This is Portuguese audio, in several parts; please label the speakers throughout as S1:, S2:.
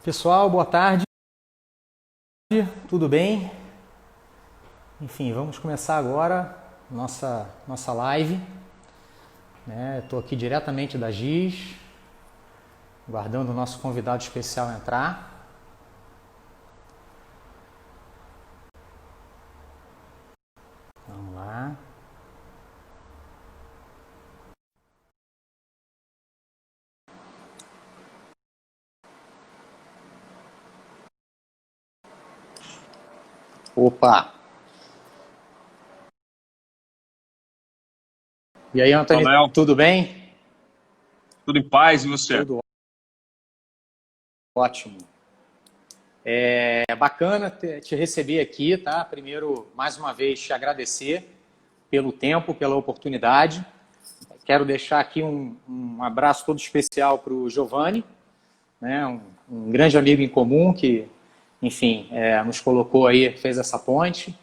S1: Pessoal, boa tarde, tudo bem? Enfim, vamos começar agora nossa live. Estou aqui diretamente da GIS, aguardando o nosso convidado especial entrar. Vamos lá. Opa! E aí, Antônio,
S2: Léo,
S1: tudo bem?
S2: tudo em paz e você?
S1: Tudo ótimo. É bacana te receber aqui, tá? Primeiro, mais uma vez, te agradecer pelo tempo, pela oportunidade. Quero deixar aqui um abraço todo especial para o Giovanni, né? Um grande amigo em comum que, enfim, nos colocou aí, fez essa ponte.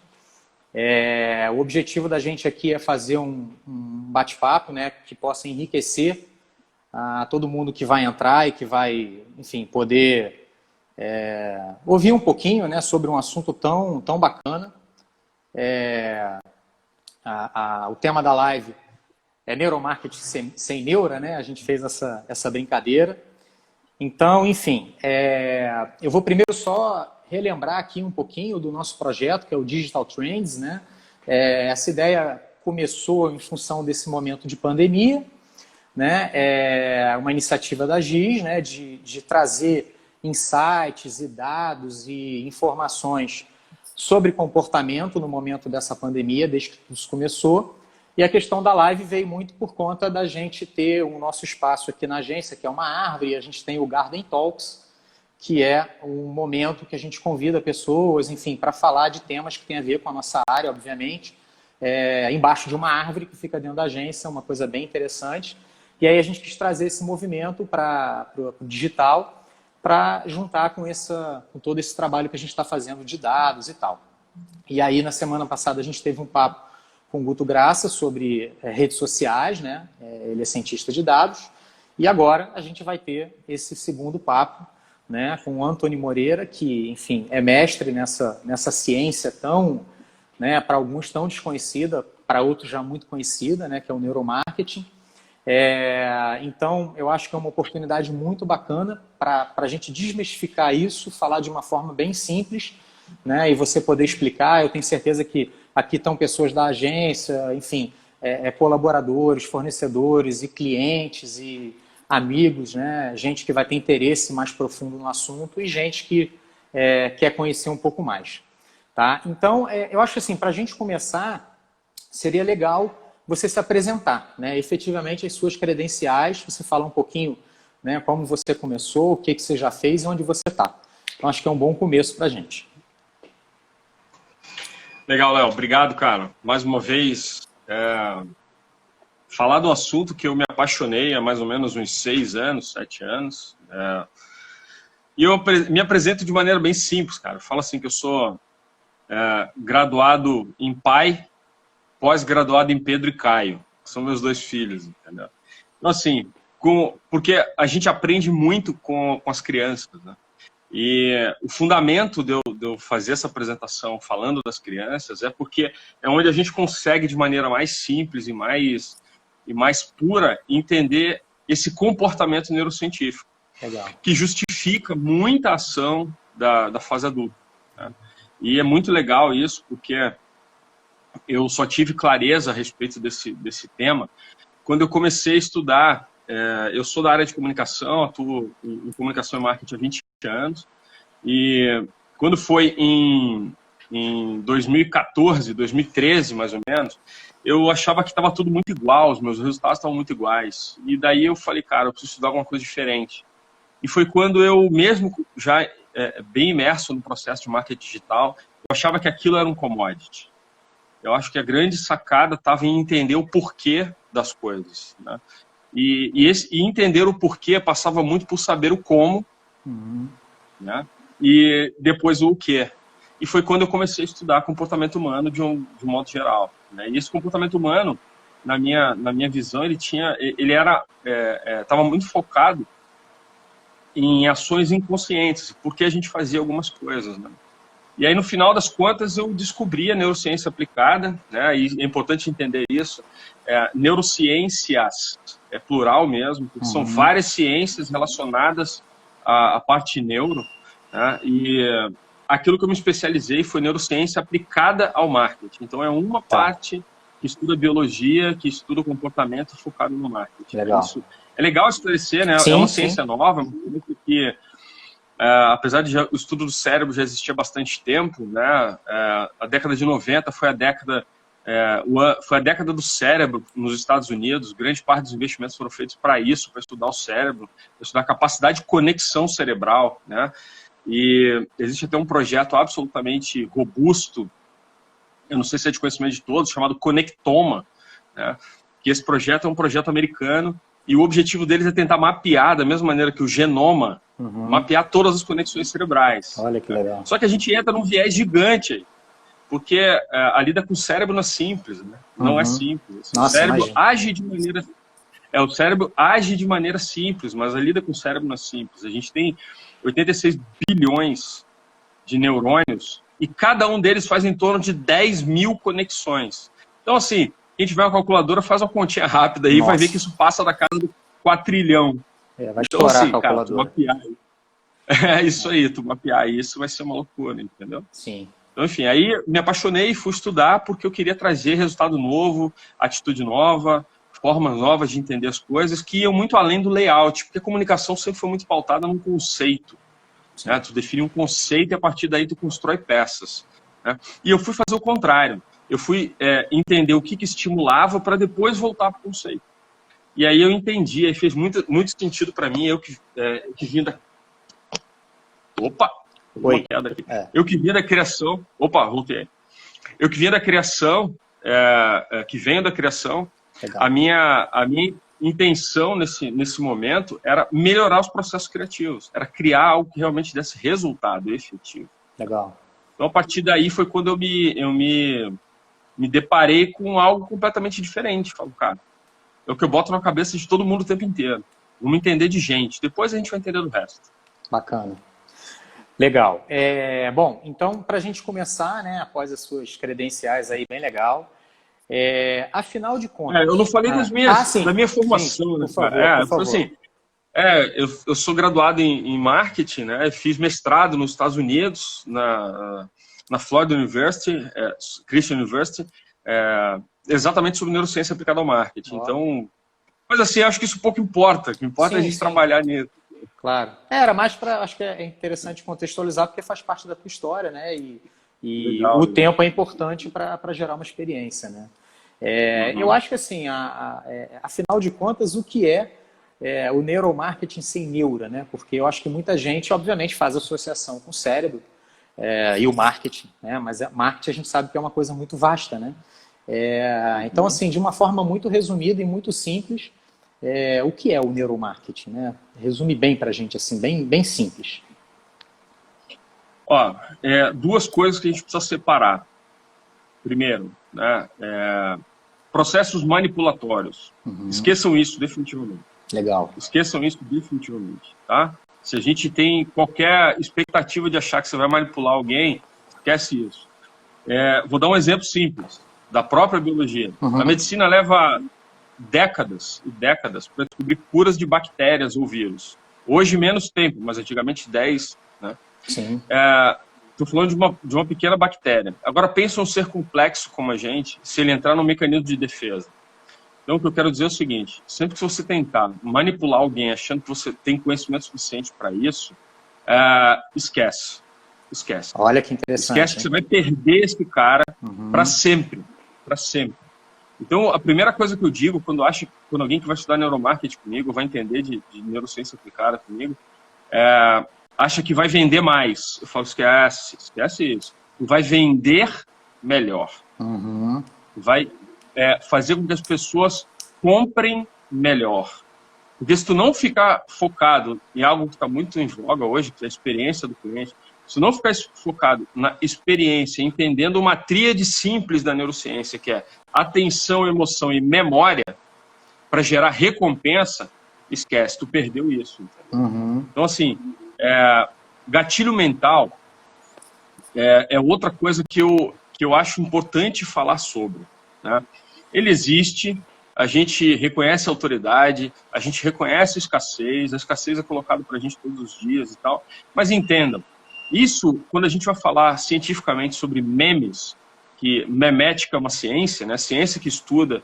S1: O objetivo da gente aqui é fazer um bate-papo, né, que possa enriquecer a todo mundo que vai entrar e que vai, enfim, poder ouvir um pouquinho, né, sobre um assunto tão bacana. O tema da live é neuromarketing sem neura, né? A gente fez essa brincadeira. Então, enfim, eu vou primeiro só relembrar aqui um pouquinho do nosso projeto, que é o Digital Trends, né? Essa ideia começou em função desse momento de pandemia, né? É uma iniciativa da GIS, né? De trazer insights e dados e informações sobre comportamento no momento dessa pandemia, desde que isso começou. E a questão da live veio muito por conta da gente ter o nosso espaço aqui na agência, que é uma árvore, e a gente tem o Garden Talks, que é um momento que a gente convida pessoas, enfim, para falar de temas que tem a ver com a nossa área, obviamente, embaixo de uma árvore que fica dentro da agência, uma coisa bem interessante. E aí a gente quis trazer esse movimento para o digital, para juntar com todo esse trabalho que a gente está fazendo de dados e tal. E aí, na semana passada, a gente teve um papo com o Guto Graça sobre redes sociais, né? Ele é cientista de dados. E agora a gente vai ter esse segundo papo, né, com o Antônio Moreira, que, enfim, é mestre nessa ciência tão, né, para alguns tão desconhecida, para outros já muito conhecida, né, que é o neuromarketing. Então, eu acho que é uma oportunidade muito bacana para a gente desmistificar isso, falar de uma forma bem simples, né, e você poder explicar. Eu tenho certeza que aqui estão pessoas da agência, enfim, colaboradores, fornecedores e clientes e amigos, né, gente que vai ter interesse mais profundo no assunto e gente que quer conhecer um pouco mais. Tá? Então, eu acho assim, para a gente começar, seria legal você se apresentar, né, efetivamente as suas credenciais, você falar um pouquinho, né, como você começou, o que você já fez e onde você está. Então, acho que é um bom começo para a gente.
S2: Legal, Léo. Obrigado, cara. Mais uma vez, falar do assunto que eu me apaixonei há mais ou menos uns 6 anos, 7 anos. E eu me apresento de maneira bem simples, cara. Eu falo assim que eu sou graduado em PAI, pós-graduado em Pedro e Caio. São meus 2 filhos, entendeu? Então, assim, porque a gente aprende muito com as crianças, né? E o fundamento de eu fazer essa apresentação falando das crianças é porque é onde a gente consegue, de maneira mais simples e mais pura, entender esse comportamento neurocientífico.
S1: Legal.
S2: Que justifica muita ação da fase adulta, né? E é muito legal isso, porque eu só tive clareza a respeito desse tema quando eu comecei a estudar. Eu sou da área de comunicação, atuo em comunicação e marketing há 20 anos, e quando foi em 2014, 2013, mais ou menos, eu achava que estava tudo muito igual, os meus resultados estavam muito iguais. E daí eu falei, cara, eu preciso estudar alguma coisa diferente. E foi quando eu, mesmo já bem imerso no processo de marketing digital, eu achava que aquilo era um commodity. Eu acho que a grande sacada estava em entender o porquê das coisas, né? E entender o porquê passava muito por saber o como, né? E depois o quê. E foi quando eu comecei a estudar comportamento humano de um modo geral, né? E esse comportamento humano, na minha visão, ele era estava muito focado em ações inconscientes, porque a gente fazia algumas coisas, né? E aí, no final das contas, eu descobri a neurociência aplicada, né? E é importante entender isso. Neurociências, é plural mesmo, porque são várias ciências relacionadas à parte neuro, né? E aquilo que eu me especializei foi neurociência aplicada ao marketing. Então, é uma parte que estuda biologia, que estuda comportamento focado no marketing.
S1: Legal.
S2: Isso é legal esclarecer, né?
S1: Sim,
S2: é uma
S1: sim.
S2: ciência nova, porque apesar de o estudo do cérebro já existir há bastante tempo, né? A década de 90 foi a década do cérebro nos Estados Unidos. Grande parte dos investimentos foram feitos para isso, para estudar o cérebro, para estudar a capacidade de conexão cerebral, né? E existe até um projeto absolutamente robusto, eu não sei se é de conhecimento de todos, chamado Conectoma, né? Que esse projeto é um projeto americano e o objetivo deles é tentar mapear, da mesma maneira que o genoma, mapear todas as conexões cerebrais.
S1: Olha que legal.
S2: Só que a gente entra num viés gigante aí, porque a lida com o cérebro não é simples, né? Não é simples.
S1: Nossa,
S2: o cérebro
S1: imagina.
S2: age de maneira... o cérebro age de maneira simples, mas a lida com o cérebro não é simples. A gente tem 86 bilhões de neurônios e cada um deles faz em torno de 10 mil conexões. Então, assim, quem tiver uma calculadora, faz uma continha rápida aí e vai ver que isso passa da casa do 4 trilhão.
S1: Vai
S2: então,
S1: estourar
S2: assim,
S1: a calculadora.
S2: Cara, tu mapear isso aí, tu mapear isso vai ser uma loucura, entendeu?
S1: Sim.
S2: Então, enfim, aí me apaixonei e fui estudar porque eu queria trazer resultado novo, atitude nova, formas novas de entender as coisas que iam muito além do layout, porque a comunicação sempre foi muito pautada num conceito. Né? Tu define um conceito e a partir daí tu constrói peças. Né? E eu fui fazer o contrário. Eu fui entender o que estimulava para depois voltar para o conceito. E aí eu entendi, aí fez muito sentido para mim, eu que vim da... Opa!
S1: Oi.
S2: Aqui. Eu que vim da criação... Opa, voltei. Eu que vim da criação, que venho da criação, a minha intenção nesse momento era melhorar os processos criativos, era criar algo que realmente desse resultado efetivo.
S1: Legal.
S2: Então, a partir daí foi quando eu me deparei com algo completamente diferente. Falo, cara, é o que eu boto na cabeça de todo mundo o tempo inteiro. Vamos entender de gente, depois a gente vai entender do resto.
S1: Bacana. Legal. Bom, então, para a gente começar, né, após as suas credenciais aí, bem legal, afinal de contas...
S2: eu não falei da minha formação, né?
S1: Por favor, por favor.
S2: Assim, eu sou graduado em marketing, né? Fiz mestrado nos Estados Unidos, na Florida University, Christian University, exatamente sobre neurociência aplicada ao marketing. Então, mas assim, acho que isso pouco importa. O que importa é a gente trabalhar nisso.
S1: Claro. Era mais para... Acho que é interessante contextualizar, porque faz parte da tua história, né? E legal, o tempo é importante para gerar uma experiência, né? Eu acho que, assim, afinal de contas, o que é o neuromarketing sem neura, né? Porque eu acho que muita gente, obviamente, faz associação com o cérebro e o marketing, né? Mas marketing a gente sabe que é uma coisa muito vasta, né? Então, assim, de uma forma muito resumida e muito simples, o que é o neuromarketing, né? Resume bem para a gente, assim, bem simples.
S2: Duas coisas que a gente precisa separar. Primeiro, né, processos manipulatórios. Esqueçam isso definitivamente.
S1: Legal.
S2: Esqueçam isso definitivamente, tá? Se a gente tem qualquer expectativa de achar que você vai manipular alguém, esquece isso. Vou dar um exemplo simples, da própria biologia. A medicina leva décadas e décadas para descobrir curas de bactérias ou vírus. Hoje menos tempo, mas antigamente 10, né?
S1: Sim.
S2: Estou falando de uma pequena bactéria. Agora pensa um ser complexo como a gente, se ele entrar no mecanismo de defesa. Então o que eu quero dizer é o seguinte, sempre que você tentar manipular alguém achando que você tem conhecimento suficiente para isso, esquece.
S1: Olha que interessante.
S2: Esquece que você vai perder esse cara para sempre. Para sempre. Então, a primeira coisa que eu digo, quando alguém que vai estudar neuromarketing comigo, vai entender de neurociência aplicada comigo, acha que vai vender mais. Eu falo, esquece isso. Tu vai vender melhor. Vai fazer com que as pessoas comprem melhor. Porque se tu não ficar focado em algo que está muito em voga hoje, que é a experiência do cliente, se tu não ficar focado na experiência, entendendo uma tríade simples da neurociência, que é atenção, emoção e memória, para gerar recompensa, esquece, tu perdeu isso.
S1: Uhum.
S2: Então, assim, gatilho mental é outra coisa que eu acho importante falar sobre, né? Ele existe, a gente reconhece a autoridade, a gente reconhece a escassez é colocada para a gente todos os dias e tal, mas entendam, isso, quando a gente vai falar cientificamente sobre memes, que memética é uma ciência, né? Ciência que estuda,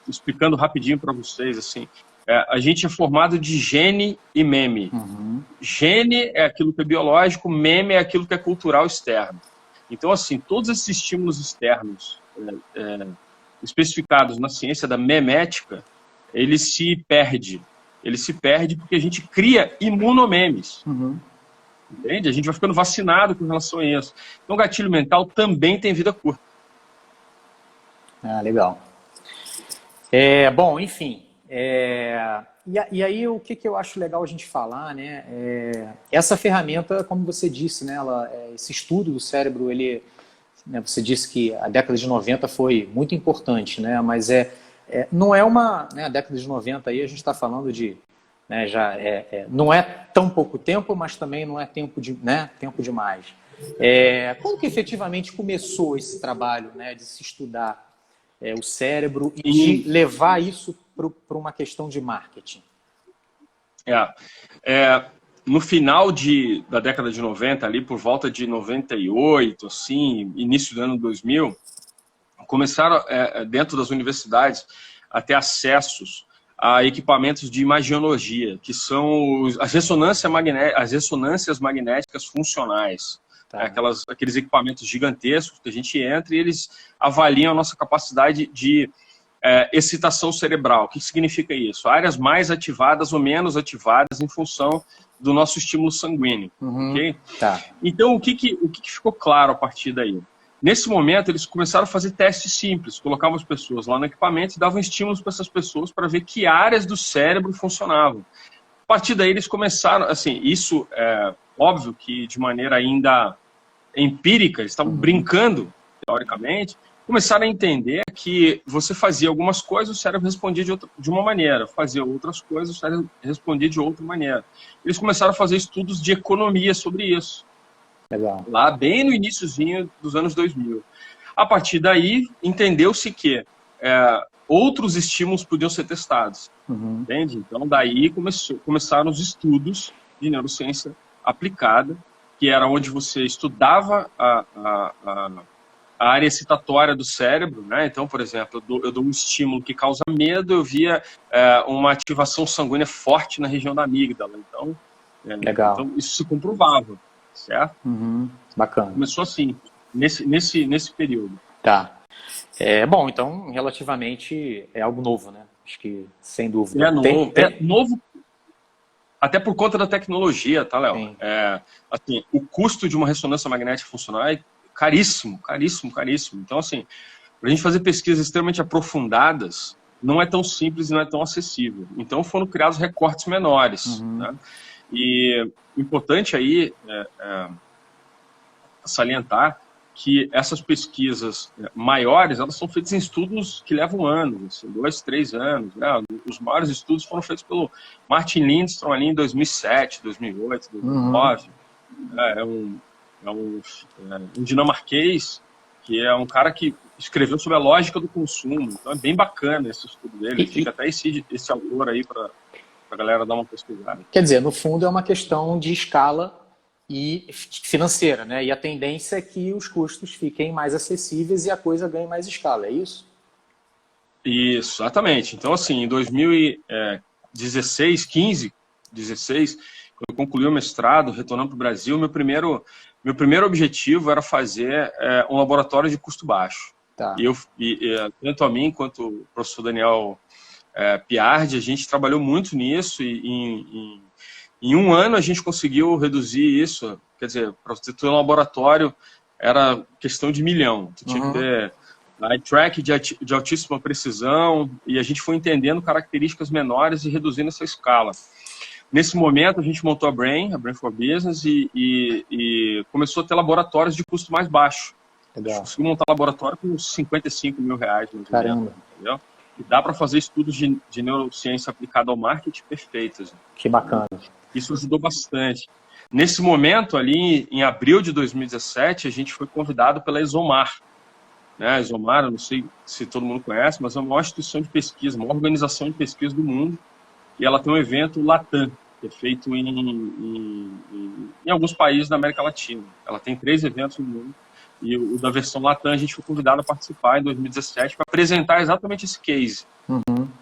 S2: explicando rapidinho para vocês, assim, a gente é formado de gene e meme.
S1: Uhum.
S2: Gene é aquilo que é biológico, meme é aquilo que é cultural externo. Então, assim, todos esses estímulos externos especificados na ciência da memética, ele se perde. Ele se perde porque a gente cria imunomemes.
S1: Uhum.
S2: Entende? A gente vai ficando vacinado com relação a isso. Então, o gatilho mental também tem vida curta.
S1: Ah, legal. Bom, enfim. E aí, o que eu acho legal a gente falar, né? Essa ferramenta, como você disse, né? Esse estudo do cérebro, ele, né, você disse que a década de 90 foi muito importante, né? Mas não é uma... Né, a década de 90 aí, a gente está falando de... Né, não é tão pouco tempo, mas também não é tempo demais. Como que efetivamente começou esse trabalho, né, de se estudar o cérebro e de levar isso para uma questão de marketing?
S2: No final da década de 90, ali por volta de 98, assim, início do ano 2000, começaram, dentro das universidades, a ter acessos a equipamentos de imagiologia, que são as ressonâncias magnéticas funcionais.
S1: Tá.
S2: Aqueles equipamentos gigantescos que a gente entra e eles avaliam a nossa capacidade de excitação cerebral. O que significa isso? Áreas mais ativadas ou menos ativadas em função do nosso estímulo sanguíneo.
S1: Uhum.
S2: Okay?
S1: Tá.
S2: Então, o que ficou claro a partir daí? Nesse momento, eles começaram a fazer testes simples, colocavam as pessoas lá no equipamento e davam estímulos para essas pessoas para ver que áreas do cérebro funcionavam. A partir daí, eles começaram, assim, isso é óbvio que de maneira ainda empírica, eles estavam brincando, teoricamente, começaram a entender que você fazia algumas coisas, o cérebro respondia de uma maneira, fazia outras coisas, o cérebro respondia de outra maneira. Eles começaram a fazer estudos de economia sobre isso.
S1: Legal.
S2: Lá bem no iniciozinho dos anos 2000. A partir daí, entendeu-se que outros estímulos podiam ser testados.
S1: Uhum.
S2: Entende? Então, daí começaram os estudos de neurociência aplicada, que era onde você estudava a área excitatória do cérebro, né? Então, por exemplo, eu dou um estímulo que causa medo, eu via uma ativação sanguínea forte na região da amígdala. Então,
S1: legal.
S2: Então isso se comprovava. Certo?
S1: Uhum. Bacana.
S2: Começou assim, nesse período.
S1: Tá. Bom, então, relativamente, é algo novo, né? Acho que, sem dúvida.
S2: É novo, até por conta da tecnologia, tá, Léo? Assim, o custo de uma ressonância magnética funcional é caríssimo, caríssimo, caríssimo. Então, assim, para a gente fazer pesquisas extremamente aprofundadas, não é tão simples e não é tão acessível. Então, foram criados recortes menores, né? E o importante aí salientar que essas pesquisas maiores, elas são feitas em estudos que levam anos, assim, 2, 3 anos. Né? Os maiores estudos foram feitos pelo Martin Lindstrom ali em 2007, 2008, 2009. É um dinamarquês que é um cara que escreveu sobre a lógica do consumo. Então é bem bacana esse estudo dele. Fica até esse autor aí para a galera dar uma pesquisada.
S1: Quer dizer, no fundo é uma questão de escala e financeira, né? E a tendência é que os custos fiquem mais acessíveis e a coisa ganhe mais escala, é isso?
S2: Isso, exatamente. Então, assim, em 2016, 16, quando eu concluí o mestrado, retornando para o Brasil, meu primeiro objetivo era fazer um laboratório de custo baixo.
S1: Tá.
S2: Tanto a mim quanto o professor Daniel Piardi, a gente trabalhou muito nisso e em um ano a gente conseguiu reduzir isso. Quer dizer, para você ter um laboratório era questão de $1 milhão. Tu tinha que ter eye track de altíssima precisão e a gente foi entendendo características menores e reduzindo essa escala. Nesse momento a gente montou a Brain for Business e começou a ter laboratórios de custo mais baixo.
S1: Legal.
S2: Conseguimos montar laboratório com uns R$55 mil.
S1: Caramba.
S2: Entendeu? E dá para fazer estudos de neurociência aplicada ao marketing perfeitos.
S1: Que bacana.
S2: Isso ajudou bastante. Nesse momento, ali em abril de 2017, a gente foi convidado pela ESOMAR. Né? A ESOMAR, eu não sei se todo mundo conhece, mas é a maior instituição de pesquisa, uma organização de pesquisa do mundo. E ela tem um evento Latam, que é feito em alguns países da América Latina. Ela tem 3 eventos no mundo. E o da versão Latam a gente foi convidado a participar em 2017 para apresentar exatamente esse case,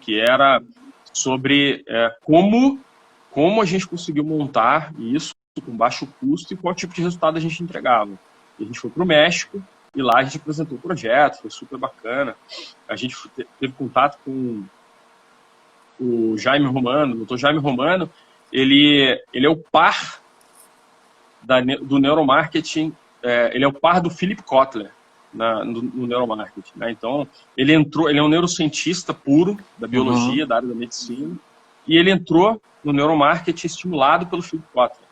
S2: que era sobre como a gente conseguiu montar isso com baixo custo e qual tipo de resultado a gente entregava. E a gente foi para o México e lá a gente apresentou o projeto, foi super bacana. A gente teve contato com o Jaime Romano, o doutor Jaime Romano. Ele é o par do neuromarketing, ele é o par do Philip Kotler no neuromarketing. Né? Então, ele é um neurocientista puro da biologia, da área da medicina, e ele entrou no neuromarketing estimulado pelo Philip Kotler.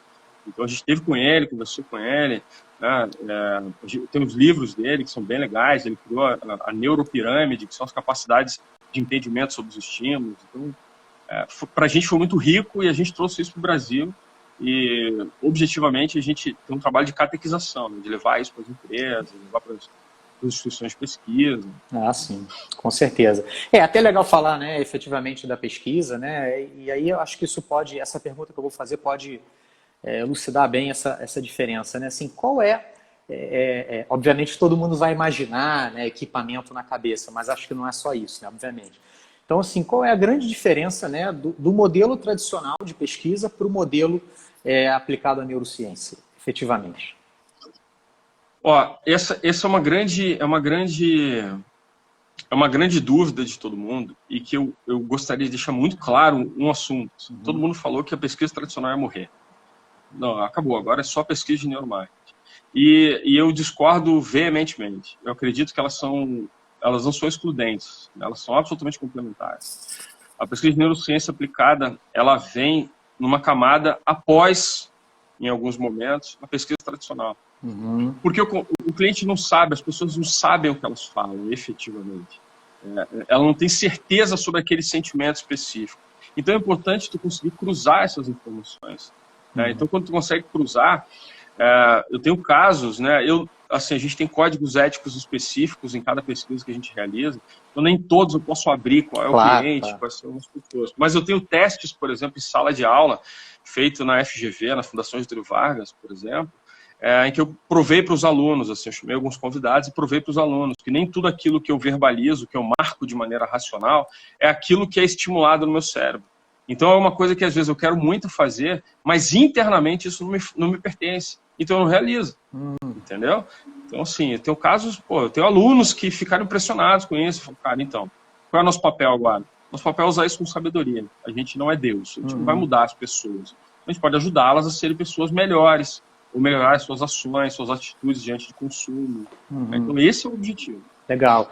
S2: Então, a gente esteve com ele, conversou com ele, né? Tem os livros dele que são bem legais. Ele criou a neuropirâmide, que são as capacidades de entendimento sobre os estímulos. Então, para a gente foi muito rico e a gente trouxe isso para o Brasil. E, objetivamente, a gente tem um trabalho de catequização, né? De levar isso para as empresas, levar para as instituições de pesquisa.
S1: Ah, sim, com certeza. É até legal falar, né, efetivamente da pesquisa, né? E aí eu acho que isso pode, essa pergunta que eu vou fazer pode elucidar bem essa diferença, né? Assim, qual obviamente todo mundo vai imaginar, né, equipamento na cabeça, mas acho que não é só isso, né, obviamente. Então, assim, qual é a grande diferença, né, do modelo tradicional de pesquisa para o modelo aplicado à neurociência, efetivamente?
S2: Essa é uma grande dúvida de todo mundo e que eu gostaria de deixar muito claro um assunto. Todo mundo falou que a pesquisa tradicional ia morrer. Não, acabou. Agora é só pesquisa de neuromarketing. E eu discordo veementemente. Eu acredito que elas não são excludentes. Elas são absolutamente complementares. A pesquisa de neurociência aplicada, ela vem numa camada após, em alguns momentos, a pesquisa tradicional. Porque o cliente não sabe, as pessoas não sabem o que elas falam, efetivamente. Ela não tem certeza sobre aquele sentimento específico. Então é importante tu conseguir cruzar essas informações. Então, quando tu consegue cruzar, eu tenho casos, né? A gente tem códigos éticos específicos em cada pesquisa que a gente realiza. Então, nem todos eu posso abrir qual é o cliente, quais são as pessoas. Mas eu tenho testes, por exemplo, em sala de aula, feito na FGV, na Fundação Getúlio Vargas, por exemplo, em que eu provei para os alunos, assim, eu chamei alguns convidados e provei para os alunos que nem tudo aquilo que eu verbalizo, que eu marco de maneira racional, é aquilo que é estimulado no meu cérebro. Então, é uma coisa que, às vezes, eu quero muito fazer, mas internamente isso não me pertence. Então, eu não realizo. Entendeu? Então, assim, eu tenho casos, eu tenho alunos que ficaram impressionados com isso. Falaram, cara, então, qual é o nosso papel agora? Nosso papel é usar isso com sabedoria. A gente não é Deus. A gente não vai mudar as pessoas. A gente pode ajudá-las a serem pessoas melhores, ou melhorar suas ações, suas atitudes diante de consumo. Então, esse é o objetivo.
S1: Legal.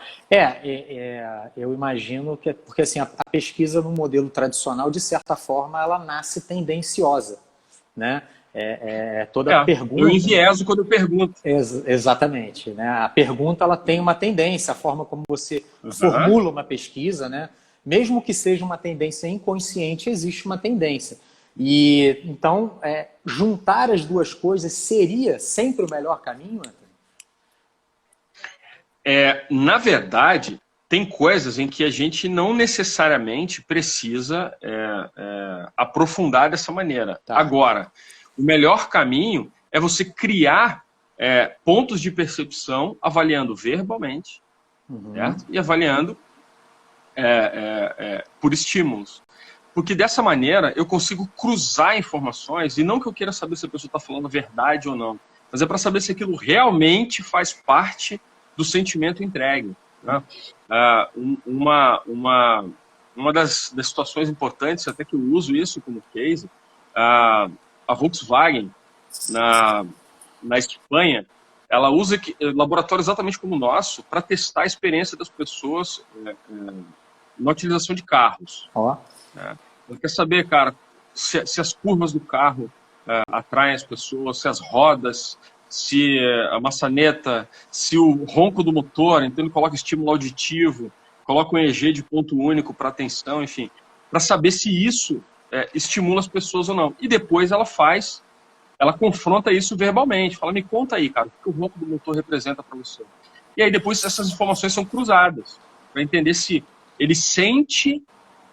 S1: Eu imagino que, porque assim, a pesquisa no modelo tradicional, de certa forma, ela nasce tendenciosa, né? Toda pergunta...
S2: Eu envieso quando eu pergunto.
S1: Exatamente. Né? A pergunta, ela tem uma tendência, a forma como você formula uma pesquisa, né? Mesmo que seja uma tendência inconsciente, existe uma tendência. E, então, juntar as duas coisas seria sempre o melhor caminho, Antônio?
S2: Na verdade, tem coisas em que a gente não necessariamente precisa aprofundar dessa maneira. Tá. Agora, o melhor caminho é você criar pontos de percepção avaliando verbalmente, certo? E avaliando por estímulos. Porque dessa maneira eu consigo cruzar informações, e não que eu queira saber se a pessoa está falando a verdade ou não, mas é para saber se aquilo realmente faz parte do sentimento entregue. Né? Uma das situações importantes, até que eu uso isso como case, a Volkswagen, na Espanha, ela usa laboratório exatamente como o nosso para testar a experiência das pessoas na utilização de carros. Né? Ela quer saber, cara, se as curvas do carro atraem as pessoas, se as rodas, se a maçaneta, se o ronco do motor, então ele coloca estímulo auditivo, coloca um EG de ponto único para atenção, enfim, para saber se isso estimula as pessoas ou não. E depois ela confronta isso verbalmente, fala, me conta aí, cara, o que o ronco do motor representa para você? E aí depois essas informações são cruzadas, para entender se ele sente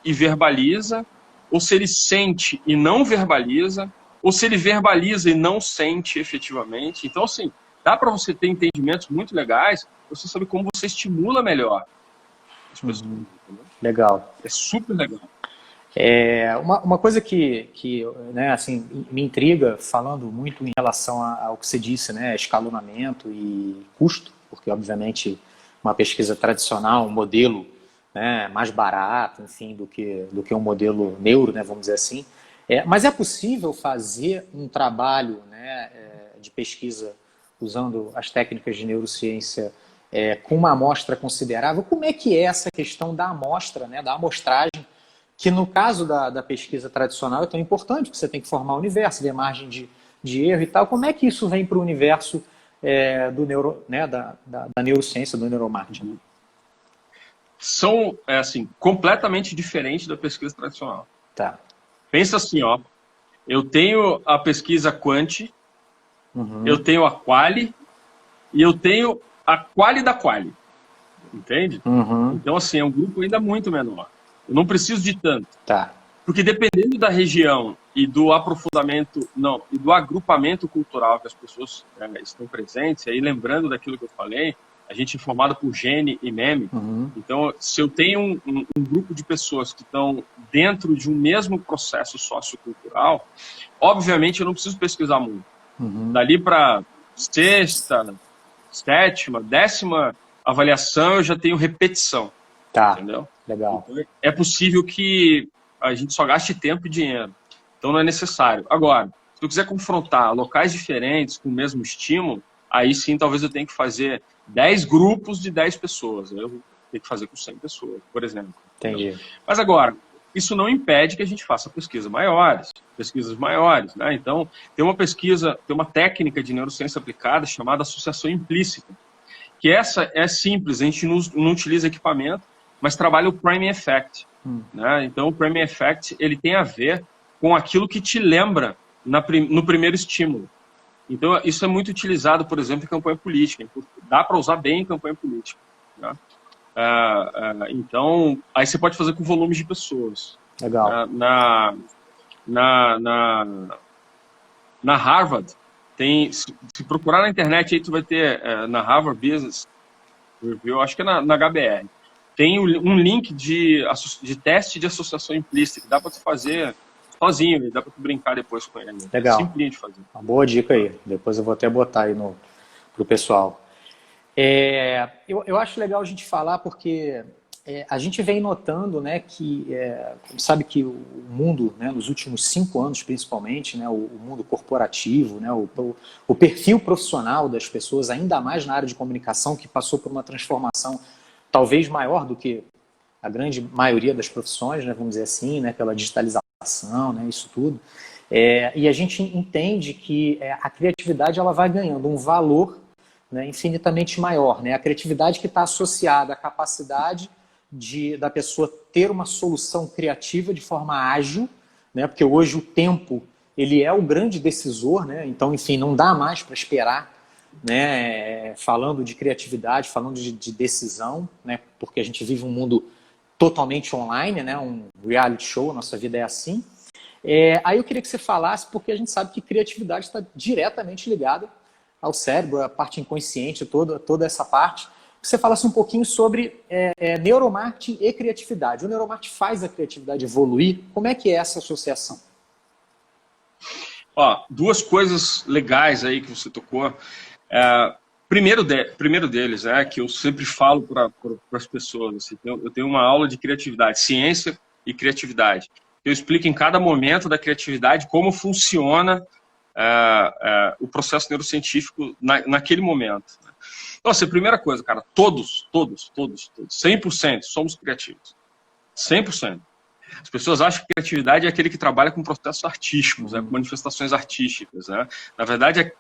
S2: e verbaliza, ou se ele sente e não verbaliza, ou se ele verbaliza e não sente efetivamente. Então, assim, dá para você ter entendimentos muito legais, você sabe como você estimula melhor as pessoas.
S1: Legal.
S2: É super legal.
S1: Uma coisa que né, assim, me intriga, falando muito em relação ao que você disse, né, escalonamento e custo, porque, obviamente, uma pesquisa tradicional, um modelo, né, mais barato, enfim, do que um modelo neuro, né, vamos dizer assim. Mas é possível fazer um trabalho, né, de pesquisa usando as técnicas de neurociência com uma amostra considerável? Como é que é essa questão da amostra, né, da amostragem, que no caso da pesquisa tradicional é tão importante, porque você tem que formar o universo, ver margem de erro e tal. Como é que isso vem para o universo da neurociência, do neuromarketing?
S2: São, assim, completamente diferentes da pesquisa tradicional.
S1: Tá.
S2: Pensa assim, ó, eu tenho a pesquisa Quant, eu tenho a Quali e eu tenho a Quali da Quali, entende? Então, assim, é um grupo ainda muito menor. Eu não preciso de tanto.
S1: Tá.
S2: Porque dependendo da região e do aprofundamento, e do agrupamento cultural que as pessoas estão presentes, e aí lembrando daquilo que eu falei, a gente é formado por gene e meme. Então, se eu tenho um grupo de pessoas que estão dentro de um mesmo processo sociocultural, obviamente eu não preciso pesquisar muito. Dali para sexta, sétima, 10ª avaliação, eu já tenho repetição.
S1: Tá.
S2: Entendeu?
S1: Legal.
S2: Então, é possível que a gente só gaste tempo e dinheiro. Então não é necessário. Agora, se eu quiser confrontar locais diferentes com o mesmo estímulo, aí sim talvez eu tenha que fazer 10 grupos de 10 pessoas. Eu vou ter que fazer com 100 pessoas, por exemplo.
S1: Entendi.
S2: Mas agora, isso não impede que a gente faça pesquisas maiores, né? Então, tem uma técnica de neurociência aplicada chamada associação implícita, que essa é simples, a gente não utiliza equipamento, mas trabalha o priming effect. Né? Então, o priming effect ele tem a ver com aquilo que te lembra no primeiro estímulo. Então, isso é muito utilizado, por exemplo, em campanha política. Dá para usar bem em campanha política. Né? Então, aí você pode fazer com volumes de pessoas.
S1: Legal.
S2: Na Harvard, se procurar na internet, aí tu vai ter na Harvard Business Review, acho que é na HBR, tem um link de teste de associação implícita, que dá para tu fazer sozinho, dá para tu brincar depois com ele.
S1: Legal.
S2: É simples de fazer.
S1: Uma boa dica aí. Depois eu vou até botar aí pro pessoal. Eu acho legal a gente falar porque a gente vem notando, né, que sabe que o mundo, né, nos últimos 5 anos principalmente, né, o mundo corporativo, né, o perfil profissional das pessoas, ainda mais na área de comunicação, que passou por uma transformação talvez maior do que a grande maioria das profissões, né, vamos dizer assim, né, pela digitalização, né, isso tudo. E a gente entende que a criatividade ela vai ganhando um valor, né, infinitamente maior. Né? A criatividade que está associada à capacidade da pessoa ter uma solução criativa de forma ágil, né? Porque hoje o tempo ele é o grande decisor, né? Então, enfim, não dá mais para esperar, né? Falando de criatividade, falando de decisão, né? Porque a gente vive um mundo totalmente online, né? Um reality show, nossa vida é assim. Aí eu queria que você falasse, porque a gente sabe que criatividade está diretamente ligada ao cérebro, a parte inconsciente, toda essa parte. Que você falasse um pouquinho sobre neuromarketing e criatividade. O neuromarketing faz a criatividade evoluir. Como é que é essa associação?
S2: Ó, 2 coisas legais aí que você tocou. Primeiro deles, que eu sempre falo para as pessoas. Assim, eu tenho uma aula de criatividade, ciência e criatividade. Eu explico em cada momento da criatividade como funciona o processo neurocientífico naquele momento. Então, assim, primeira coisa, cara, todos, 100% somos criativos. 100%. As pessoas acham que criatividade é aquele que trabalha com processos artísticos, com manifestações artísticas. Né? Na verdade,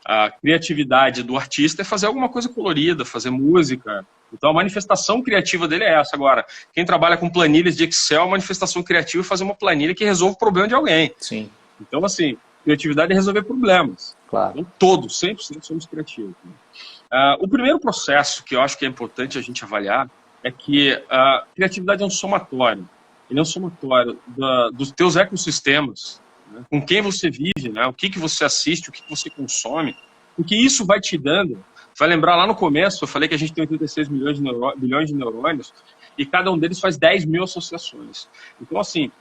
S2: A criatividade do artista é fazer alguma coisa colorida, fazer música. Então, a manifestação criativa dele é essa. Agora, quem trabalha com planilhas de Excel, a manifestação criativa é fazer uma planilha que resolve o problema de alguém.
S1: Sim.
S2: Então, assim, criatividade é resolver problemas.
S1: Claro.
S2: Então, todos, 100% somos criativos. O primeiro processo que eu acho que é importante a gente avaliar é que a criatividade é um somatório. Ele é um somatório dos teus ecossistemas, né? Com quem você vive, né? O que você assiste, o que você consome, porque isso vai te dando. Vai lembrar lá no começo, eu falei que a gente tem 86 bilhões de neurônios e cada um deles faz 10 mil associações. Então, assim,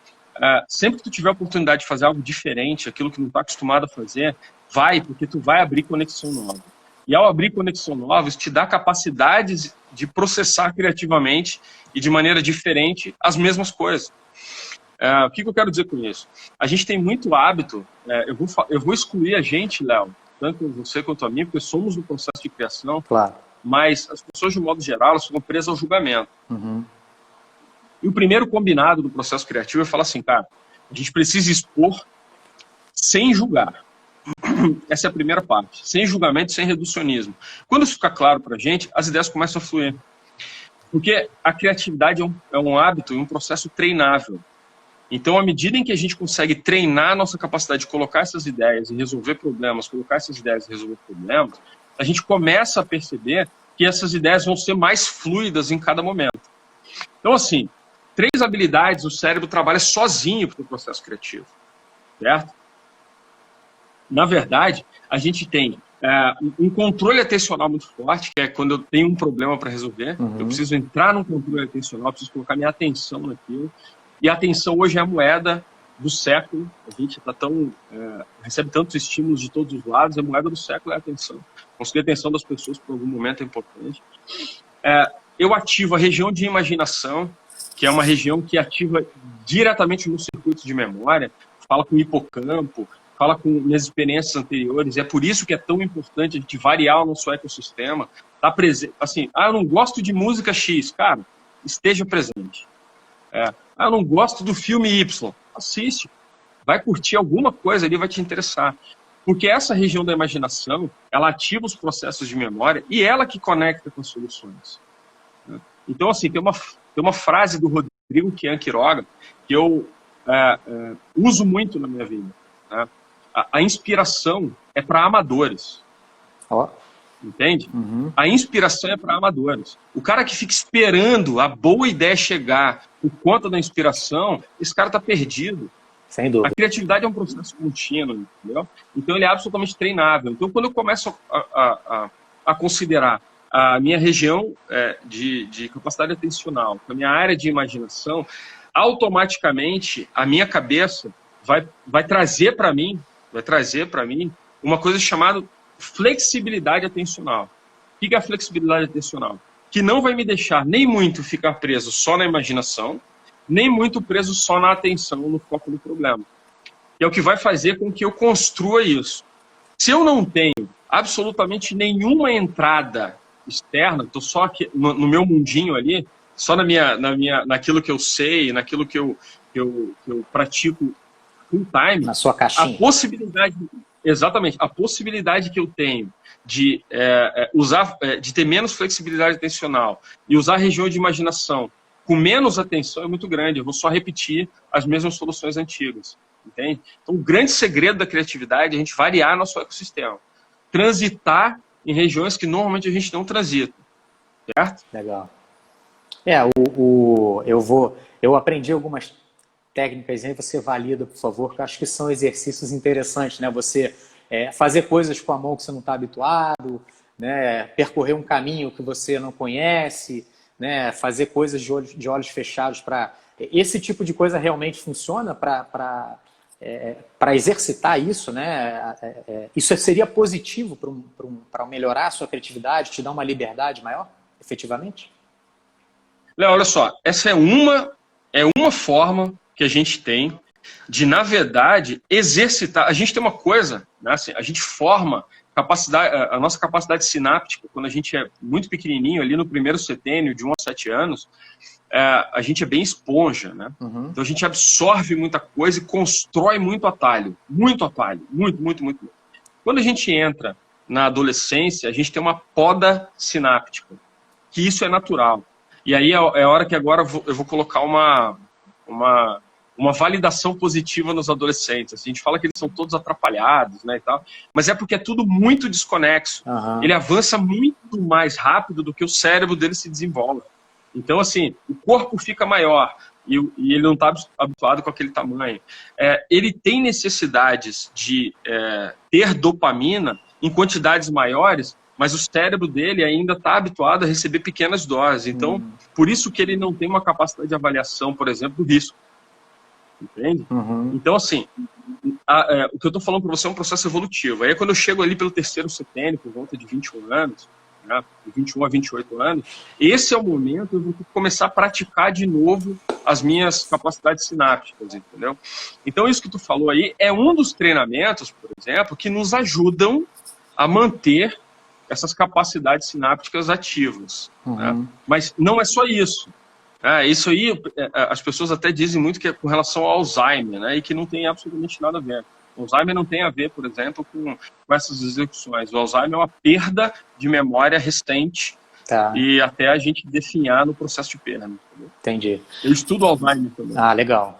S2: sempre que tu tiver a oportunidade de fazer algo diferente, aquilo que não está acostumado a fazer, vai, porque tu vai abrir conexão nova. E ao abrir conexão nova, isso te dá capacidades de processar criativamente e de maneira diferente as mesmas coisas. O que eu quero dizer com isso? A gente tem muito hábito, eu vou excluir a gente, Léo, tanto você quanto a mim, porque somos no processo de criação,
S1: claro.
S2: Mas as pessoas, de modo geral, elas ficam presas ao julgamento.
S1: Uhum.
S2: E o primeiro combinado do processo criativo é falar assim, cara, a gente precisa expor sem julgar. Essa é a primeira parte. Sem julgamento, sem reducionismo. Quando isso fica claro pra gente, as ideias começam a fluir. Porque a criatividade é um hábito e um processo treinável. Então, à medida em que a gente consegue treinar a nossa capacidade de colocar essas ideias e resolver problemas, colocar essas ideias e resolver problemas, a gente começa a perceber que essas ideias vão ser mais fluidas em cada momento. Então, assim, 3 habilidades o cérebro trabalha sozinho para o processo criativo, certo? Na verdade, a gente tem um controle atencional muito forte, que é quando eu tenho um problema para resolver, eu preciso entrar num controle atencional, eu preciso colocar minha atenção naquilo. E a atenção hoje é a moeda do século. A gente recebe tantos estímulos de todos os lados, a moeda do século é a atenção. Conseguir a atenção das pessoas por algum momento é importante. Eu ativo a região de imaginação, que é uma região que ativa diretamente no circuito de memória, fala com o hipocampo, fala com minhas experiências anteriores. É por isso que é tão importante a gente variar o nosso ecossistema. Tá presente, assim, eu não gosto de música X. Cara, esteja presente. Eu não gosto do filme Y. Assiste. Vai curtir alguma coisa ali, vai te interessar. Porque essa região da imaginação, ela ativa os processos de memória e ela que conecta com as soluções. Então, assim, tem uma frase do Rodrigo Quiroga que eu uso muito na minha vida. Né? A inspiração é para amadores. Entende? A inspiração é para amadores. O cara que fica esperando a boa ideia chegar por conta da inspiração, esse cara está perdido.
S1: Sem dúvida.
S2: A criatividade é um processo contínuo, entendeu? Então ele é absolutamente treinável. Então quando eu começo a considerar a minha região de capacidade atencional, a minha área de imaginação, automaticamente a minha cabeça vai trazer para mim uma coisa chamada flexibilidade atencional. O que é a flexibilidade atencional? Que não vai me deixar nem muito ficar preso só na imaginação, nem muito preso só na atenção, no foco do problema. Que é o que vai fazer com que eu construa isso. Se eu não tenho absolutamente nenhuma entrada externa, estou só aqui no meu mundinho ali, só naquilo que eu sei, naquilo que eu pratico full time,
S1: na sua caixinha.
S2: Exatamente. A possibilidade que eu tenho de de ter menos flexibilidade atencional e usar a região de imaginação com menos atenção é muito grande. Eu vou só repetir as mesmas soluções antigas. Entende? Então, o grande segredo da criatividade é a gente variar nosso ecossistema. Transitar em regiões que normalmente a gente não transita. Certo?
S1: Legal. Eu aprendi algumas técnicas aí, você valida, por favor, que eu acho que são exercícios interessantes, né? Você fazer coisas com a mão que você não está habituado, né? Percorrer um caminho que você não conhece, né? Fazer coisas de olhos fechados para... Esse tipo de coisa realmente funciona para exercitar isso, né? Isso seria positivo para melhorar a sua criatividade, te dar uma liberdade maior, efetivamente?
S2: Léo, olha só, essa é uma forma que a gente tem de, na verdade, exercitar. A gente tem uma coisa, né, assim, a gente forma a nossa capacidade sináptica quando a gente é muito pequenininho, ali no primeiro setênio, de 1 a 7 anos, a gente é bem esponja, né? Então a gente absorve muita coisa e constrói muito atalho. Muito atalho. Muito, muito, muito. Quando a gente entra na adolescência, a gente tem uma poda sináptica, que isso é natural. E aí é a hora que agora eu vou colocar uma validação positiva nos adolescentes. A gente fala que eles são todos atrapalhados, né, e tal, mas é porque é tudo muito desconexo.
S1: Uhum.
S2: Ele avança muito mais rápido do que o cérebro dele se desenvolve. Então, assim, o corpo fica maior e ele não está habituado com aquele tamanho. Ele tem necessidades de ter dopamina em quantidades maiores, mas o cérebro dele ainda está habituado a receber pequenas doses. Então, por isso que ele não tem uma capacidade de avaliação, por exemplo, do risco. Entende?
S1: Uhum.
S2: Então, assim, o que eu estou falando para você é um processo evolutivo. Aí, quando eu chego ali pelo terceiro setênio, por volta de 21 anos, né, de 21 a 28 anos, esse é o momento eu vou começar a praticar de novo as minhas capacidades sinápticas, entendeu? Então, isso que tu falou aí é um dos treinamentos, por exemplo, que nos ajudam a manter essas capacidades sinápticas ativas. Né? Mas não é só isso. Isso aí, as pessoas até dizem muito que é com relação ao Alzheimer, né? E que não tem absolutamente nada a ver. O Alzheimer não tem a ver, por exemplo, com essas execuções. O Alzheimer é uma perda de memória recente e até a gente definhar no processo de perda. Entendeu?
S1: Entendi.
S2: Eu estudo Alzheimer também.
S1: Ah, legal.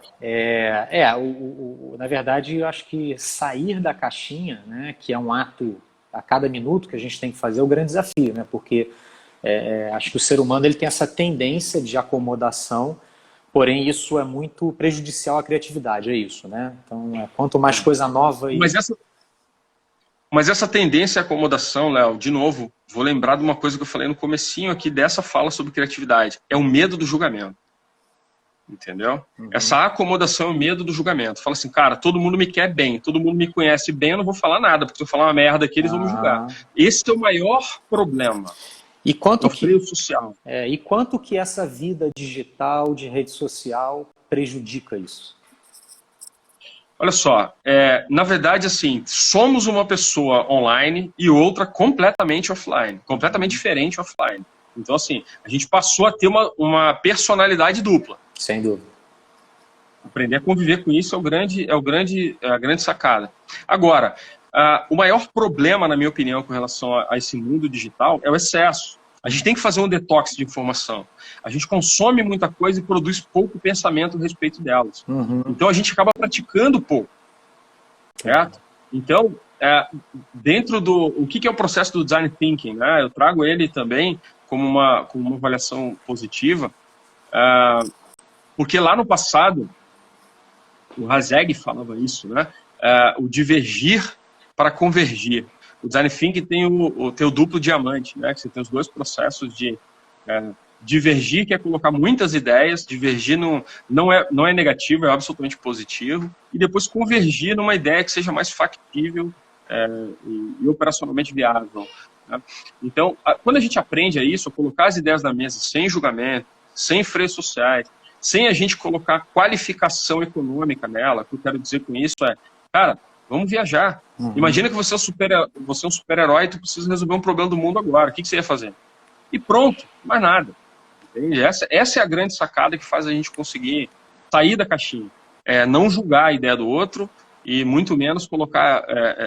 S1: Na verdade, eu acho que sair da caixinha, né, que é um ato a cada minuto que a gente tem que fazer, é o grande desafio, né? Porque acho que o ser humano ele tem essa tendência de acomodação, porém isso é muito prejudicial à criatividade, é isso, né? Então, quanto mais coisa nova...
S2: Mas essa tendência à acomodação, Léo, de novo, vou lembrar de uma coisa que eu falei no comecinho aqui dessa fala sobre criatividade. É o medo do julgamento. Entendeu? Essa acomodação é o medo do julgamento. Fala assim, cara, todo mundo me quer bem, todo mundo me conhece bem, eu não vou falar nada, porque se eu falar uma merda aqui, eles vão me julgar. Esse é o maior problema.
S1: E quanto
S2: freio social.
S1: E quanto que essa vida digital, de rede social, prejudica isso?
S2: Olha só, na verdade, assim, somos uma pessoa online e outra completamente offline, completamente diferente offline. Então, assim, a gente passou a ter uma personalidade dupla.
S1: Sem dúvida.
S2: Aprender a conviver com isso é a grande sacada. Agora, o maior problema, na minha opinião, com relação a esse mundo digital é o excesso. A gente tem que fazer um detox de informação. A gente consome muita coisa e produz pouco pensamento a respeito delas. Então, a gente acaba praticando pouco. Certo? Então, dentro do... O que é o processo do Design Thinking? Né? Eu trago ele também como uma avaliação positiva, porque lá no passado, o Hazeg falava isso, né? O divergir para convergir. O Design Thinking tem o duplo diamante, né? Que você tem os dois processos de divergir, que é colocar muitas ideias, divergir não é negativo, é absolutamente positivo, e depois convergir numa ideia que seja mais factível e operacionalmente viável. Né? Então, quando a gente aprende a isso, a colocar as ideias na mesa sem julgamento, sem freios sociais, sem a gente colocar qualificação econômica nela, o que eu quero dizer com isso cara, vamos viajar. Imagina que você é um super-herói e tu precisa resolver um problema do mundo agora. O que você ia fazer? E pronto, mais nada. Entende? Essa é a grande sacada que faz a gente conseguir sair da caixinha. Não julgar a ideia do outro e muito menos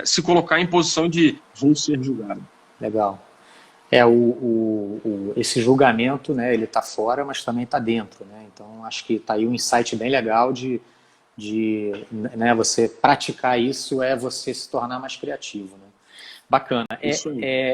S2: se colocar em posição de vou ser julgado.
S1: Legal. Esse julgamento, né, ele está fora, mas também está dentro. Né? Então, acho que está aí um insight bem legal né, você praticar isso você se tornar mais criativo. Né? Bacana.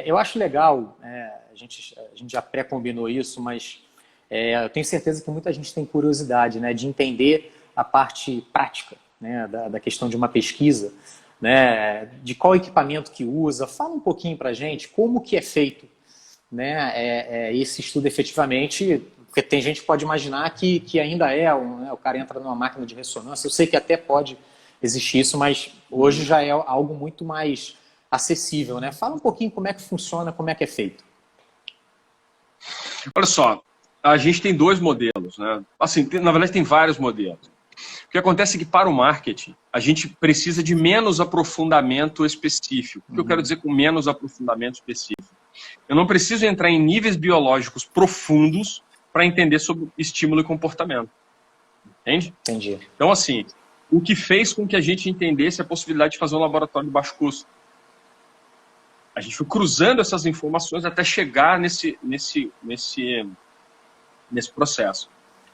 S1: Eu acho legal, a gente já pré-combinou isso, mas eu tenho certeza que muita gente tem curiosidade, né, de entender a parte prática, né, da questão de uma pesquisa, né, de qual equipamento que usa. Fala um pouquinho para a gente como que é feito, né, esse estudo efetivamente, porque tem gente que pode imaginar que ainda o cara entra numa máquina de ressonância. Eu sei que até pode existir isso, mas hoje já é algo muito mais acessível, né? Fala um pouquinho como é que funciona, como é que é feito.
S2: Olha só, a gente tem dois modelos, né? Assim, na verdade tem vários modelos. O que acontece é que para o marketing, a gente precisa de menos aprofundamento específico. O que eu quero dizer com menos aprofundamento específico? Eu não preciso entrar em níveis biológicos profundos para entender sobre estímulo e comportamento. Entende?
S1: Entendi.
S2: Então, assim, o que fez com que a gente entendesse a possibilidade de fazer um laboratório de baixo custo? A gente foi cruzando essas informações até chegar nesse processo.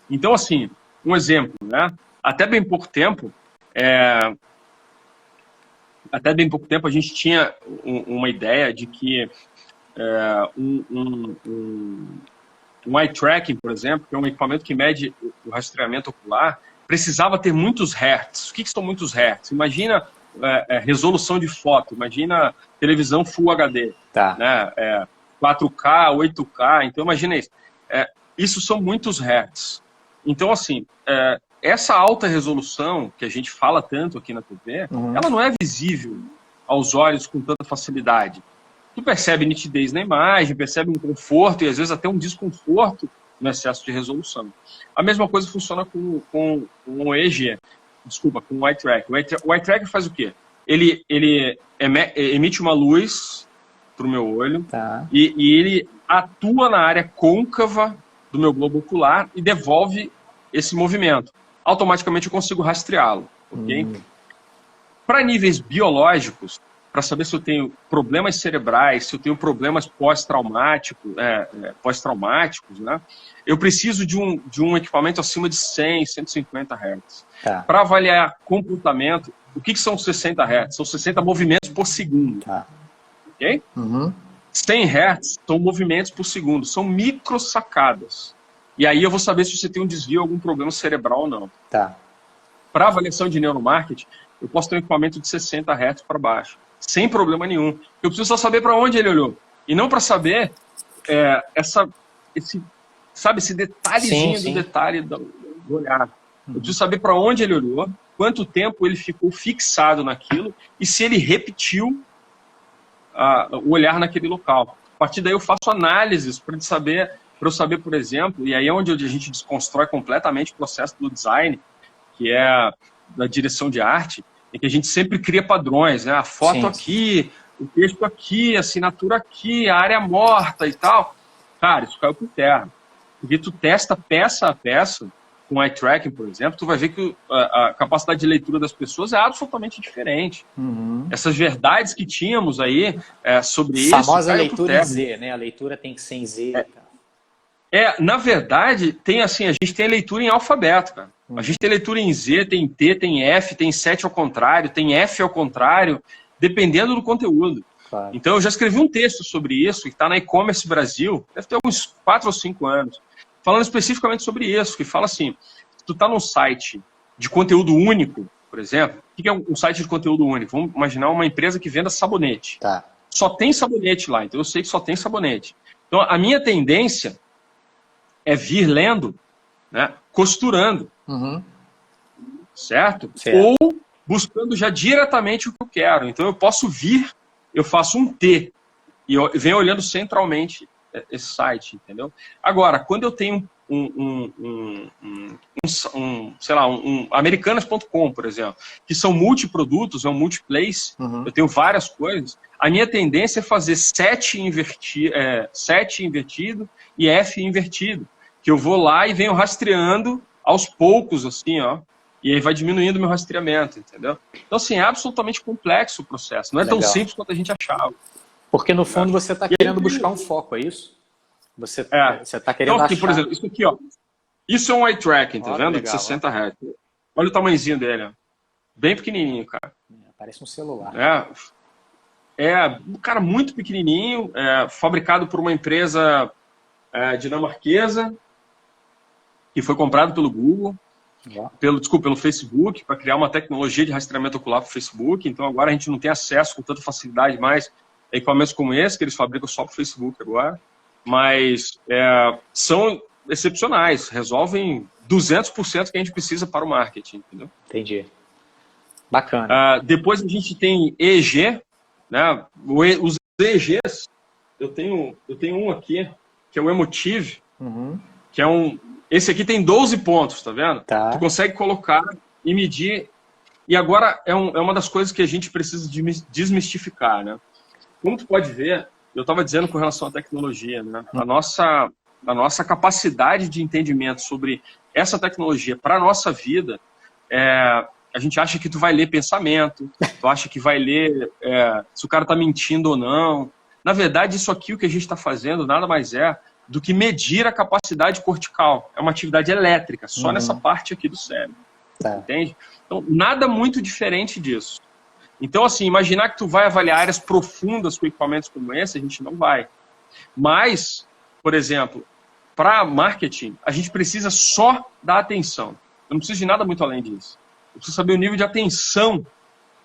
S2: Então, assim, um exemplo, né? Até bem pouco tempo a gente tinha uma ideia de que um eye tracking, por exemplo, que é um equipamento que mede o rastreamento ocular, precisava ter muitos hertz. O que são muitos hertz? Imagina resolução de foto, imagina televisão Full HD,
S1: Tá.
S2: né? 4K, 8K, então imagina isso. Isso são muitos hertz. Então, assim, essa alta resolução que a gente fala tanto aqui na TV, ela não é visível aos olhos com tanta facilidade. Tu percebe nitidez na imagem, percebe um conforto e às vezes até um desconforto no excesso de resolução. A mesma coisa funciona com o EEG, desculpa, com o eye tracker. O eye tracker faz o quê? Ele emite uma luz para o meu olho,
S1: Tá.
S2: e ele atua na área côncava do meu globo ocular e devolve esse movimento. Automaticamente eu consigo rastreá-lo. Okay? Para níveis biológicos, para saber se eu tenho problemas cerebrais, se eu tenho problemas pós-traumáticos, né? Eu preciso de um equipamento acima de 100, 150 Hz.
S1: Tá.
S2: Para avaliar comportamento, o que são 60 Hz? São 60 movimentos por segundo.
S1: Tá.
S2: Ok? 100 Hz são movimentos por segundo, são microsacadas. E aí eu vou saber se você tem um desvio, algum problema cerebral ou não.
S1: Tá.
S2: Para avaliação de neuromarketing, eu posso ter um equipamento de 60 Hz para baixo, sem problema nenhum. Eu preciso só saber para onde ele olhou. E não para saber esse detalhezinho do detalhe do olhar. Eu preciso saber para onde ele olhou, quanto tempo ele ficou fixado naquilo e se ele repetiu o olhar naquele local. A partir daí eu faço análises para eu saber, por exemplo, e aí é onde a gente desconstrói completamente o processo do design, que é da direção de arte, em que a gente sempre cria padrões, né? A foto aqui, o texto aqui, a assinatura aqui, a área morta e tal. Cara, isso caiu por terra. Porque tu testa peça a peça, com eye tracking, por exemplo, tu vai ver que a capacidade de leitura das pessoas é absolutamente diferente. Essas verdades que tínhamos aí sobre isso...
S1: Famosa leitura em Z, né? A leitura tem que ser em Z.
S2: Na verdade, a gente tem a leitura em alfabeto, cara. A gente tem leitura em Z, tem T, tem F, tem 7 ao contrário, tem F ao contrário, dependendo do conteúdo.
S1: Claro.
S2: Então, eu já escrevi um texto sobre isso, que está na E-Commerce Brasil, deve ter uns 4 ou 5 anos, falando especificamente sobre isso, que fala assim, se tu está num site de conteúdo único, por exemplo, o que é um site de conteúdo único? Vamos imaginar uma empresa que venda sabonete.
S1: Tá.
S2: Só tem sabonete lá, então eu sei que só tem sabonete. Então, a minha tendência é vir lendo, né, costurando, certo? Ou buscando já diretamente o que eu quero. Então eu posso vir, eu faço um T e eu venho olhando centralmente esse site, entendeu? Agora, quando eu tenho sei lá, americanas.com, por exemplo, que são multiprodutos, é um multiplace, eu tenho várias coisas, a minha tendência é fazer 7 invertido e F invertido, que eu vou lá e venho rastreando aos poucos, assim, ó, e aí vai diminuindo o meu rastreamento, entendeu? Então, assim, é absolutamente complexo o processo, não é tão simples quanto a gente achava.
S1: Porque, no fundo, você está querendo buscar um foco, é isso? Você está querendo
S2: então, aqui,
S1: achar...
S2: por exemplo, isso aqui, ó, isso é um eye tracking, tá vendo?
S1: Legal,
S2: de 60 Hz. Olha o tamanhozinho dele, ó. Bem pequenininho, cara.
S1: Parece um celular.
S2: Cara, muito pequenininho, fabricado por uma empresa dinamarquesa, que foi comprado pelo Google, pelo Facebook, para criar uma tecnologia de rastreamento ocular para o Facebook. Então agora a gente não tem acesso com tanta facilidade mais a equipamentos como esse, que eles fabricam só para o Facebook agora. Mas são excepcionais, resolvem 200% que a gente precisa para o marketing, entendeu?
S1: Entendi. Bacana.
S2: Depois a gente tem EEG, né? Os EEGs, eu tenho um aqui, que é o Emotive, que é esse aqui tem 12 pontos, tá vendo?
S1: Tá.
S2: Tu consegue colocar e medir. E agora é uma das coisas que a gente precisa desmistificar, né? Como tu pode ver, eu estava dizendo com relação à tecnologia, né? A nossa capacidade de entendimento sobre essa tecnologia para a nossa vida, a gente acha que tu vai ler pensamento, tu acha que vai ler se o cara está mentindo ou não, Na verdade, isso aqui, o que a gente está fazendo, nada mais é do que medir a capacidade cortical. É uma atividade elétrica, só nessa parte aqui do cérebro.
S1: Tá.
S2: Entende? Então, nada muito diferente disso. Então, assim, imaginar que tu vai avaliar áreas profundas com equipamentos como esse, a gente não vai. Mas, por exemplo, para marketing, a gente precisa só da atenção. Eu não preciso de nada muito além disso. Eu preciso saber o nível de atenção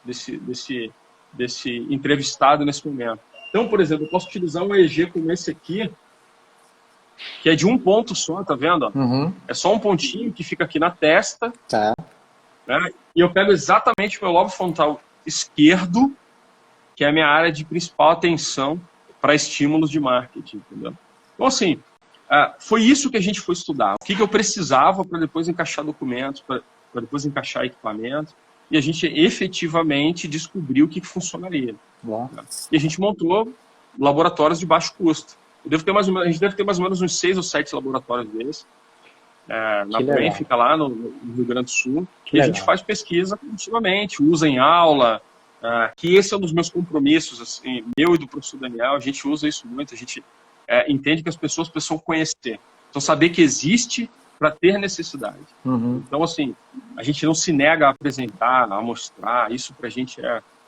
S2: desse entrevistado nesse momento. Então, por exemplo, eu posso utilizar um EEG como esse aqui, que é de um ponto só, tá vendo? É só um pontinho que fica aqui na testa.
S1: Tá.
S2: Né? E eu pego exatamente o meu lobo frontal esquerdo, que é a minha área de principal atenção para estímulos de marketing, entendeu? Então, assim, foi isso que a gente foi estudar. O que eu precisava para depois encaixar documentos, para depois encaixar equipamento, e a gente efetivamente descobriu o que funcionaria.
S1: Bom.
S2: E a gente montou laboratórios de baixo custo. A gente deve ter mais ou menos uns 6 ou 7 laboratórios desses. Na PREM, fica lá no Rio Grande do Sul. E a gente faz pesquisa continuamente, usa em aula, que esse é um dos meus compromissos, assim, meu e do professor Daniel, a gente usa isso muito, a gente entende que as pessoas precisam conhecer, precisam saber que existe para ter necessidade. Então, assim, a gente não se nega a apresentar, a mostrar, isso pra gente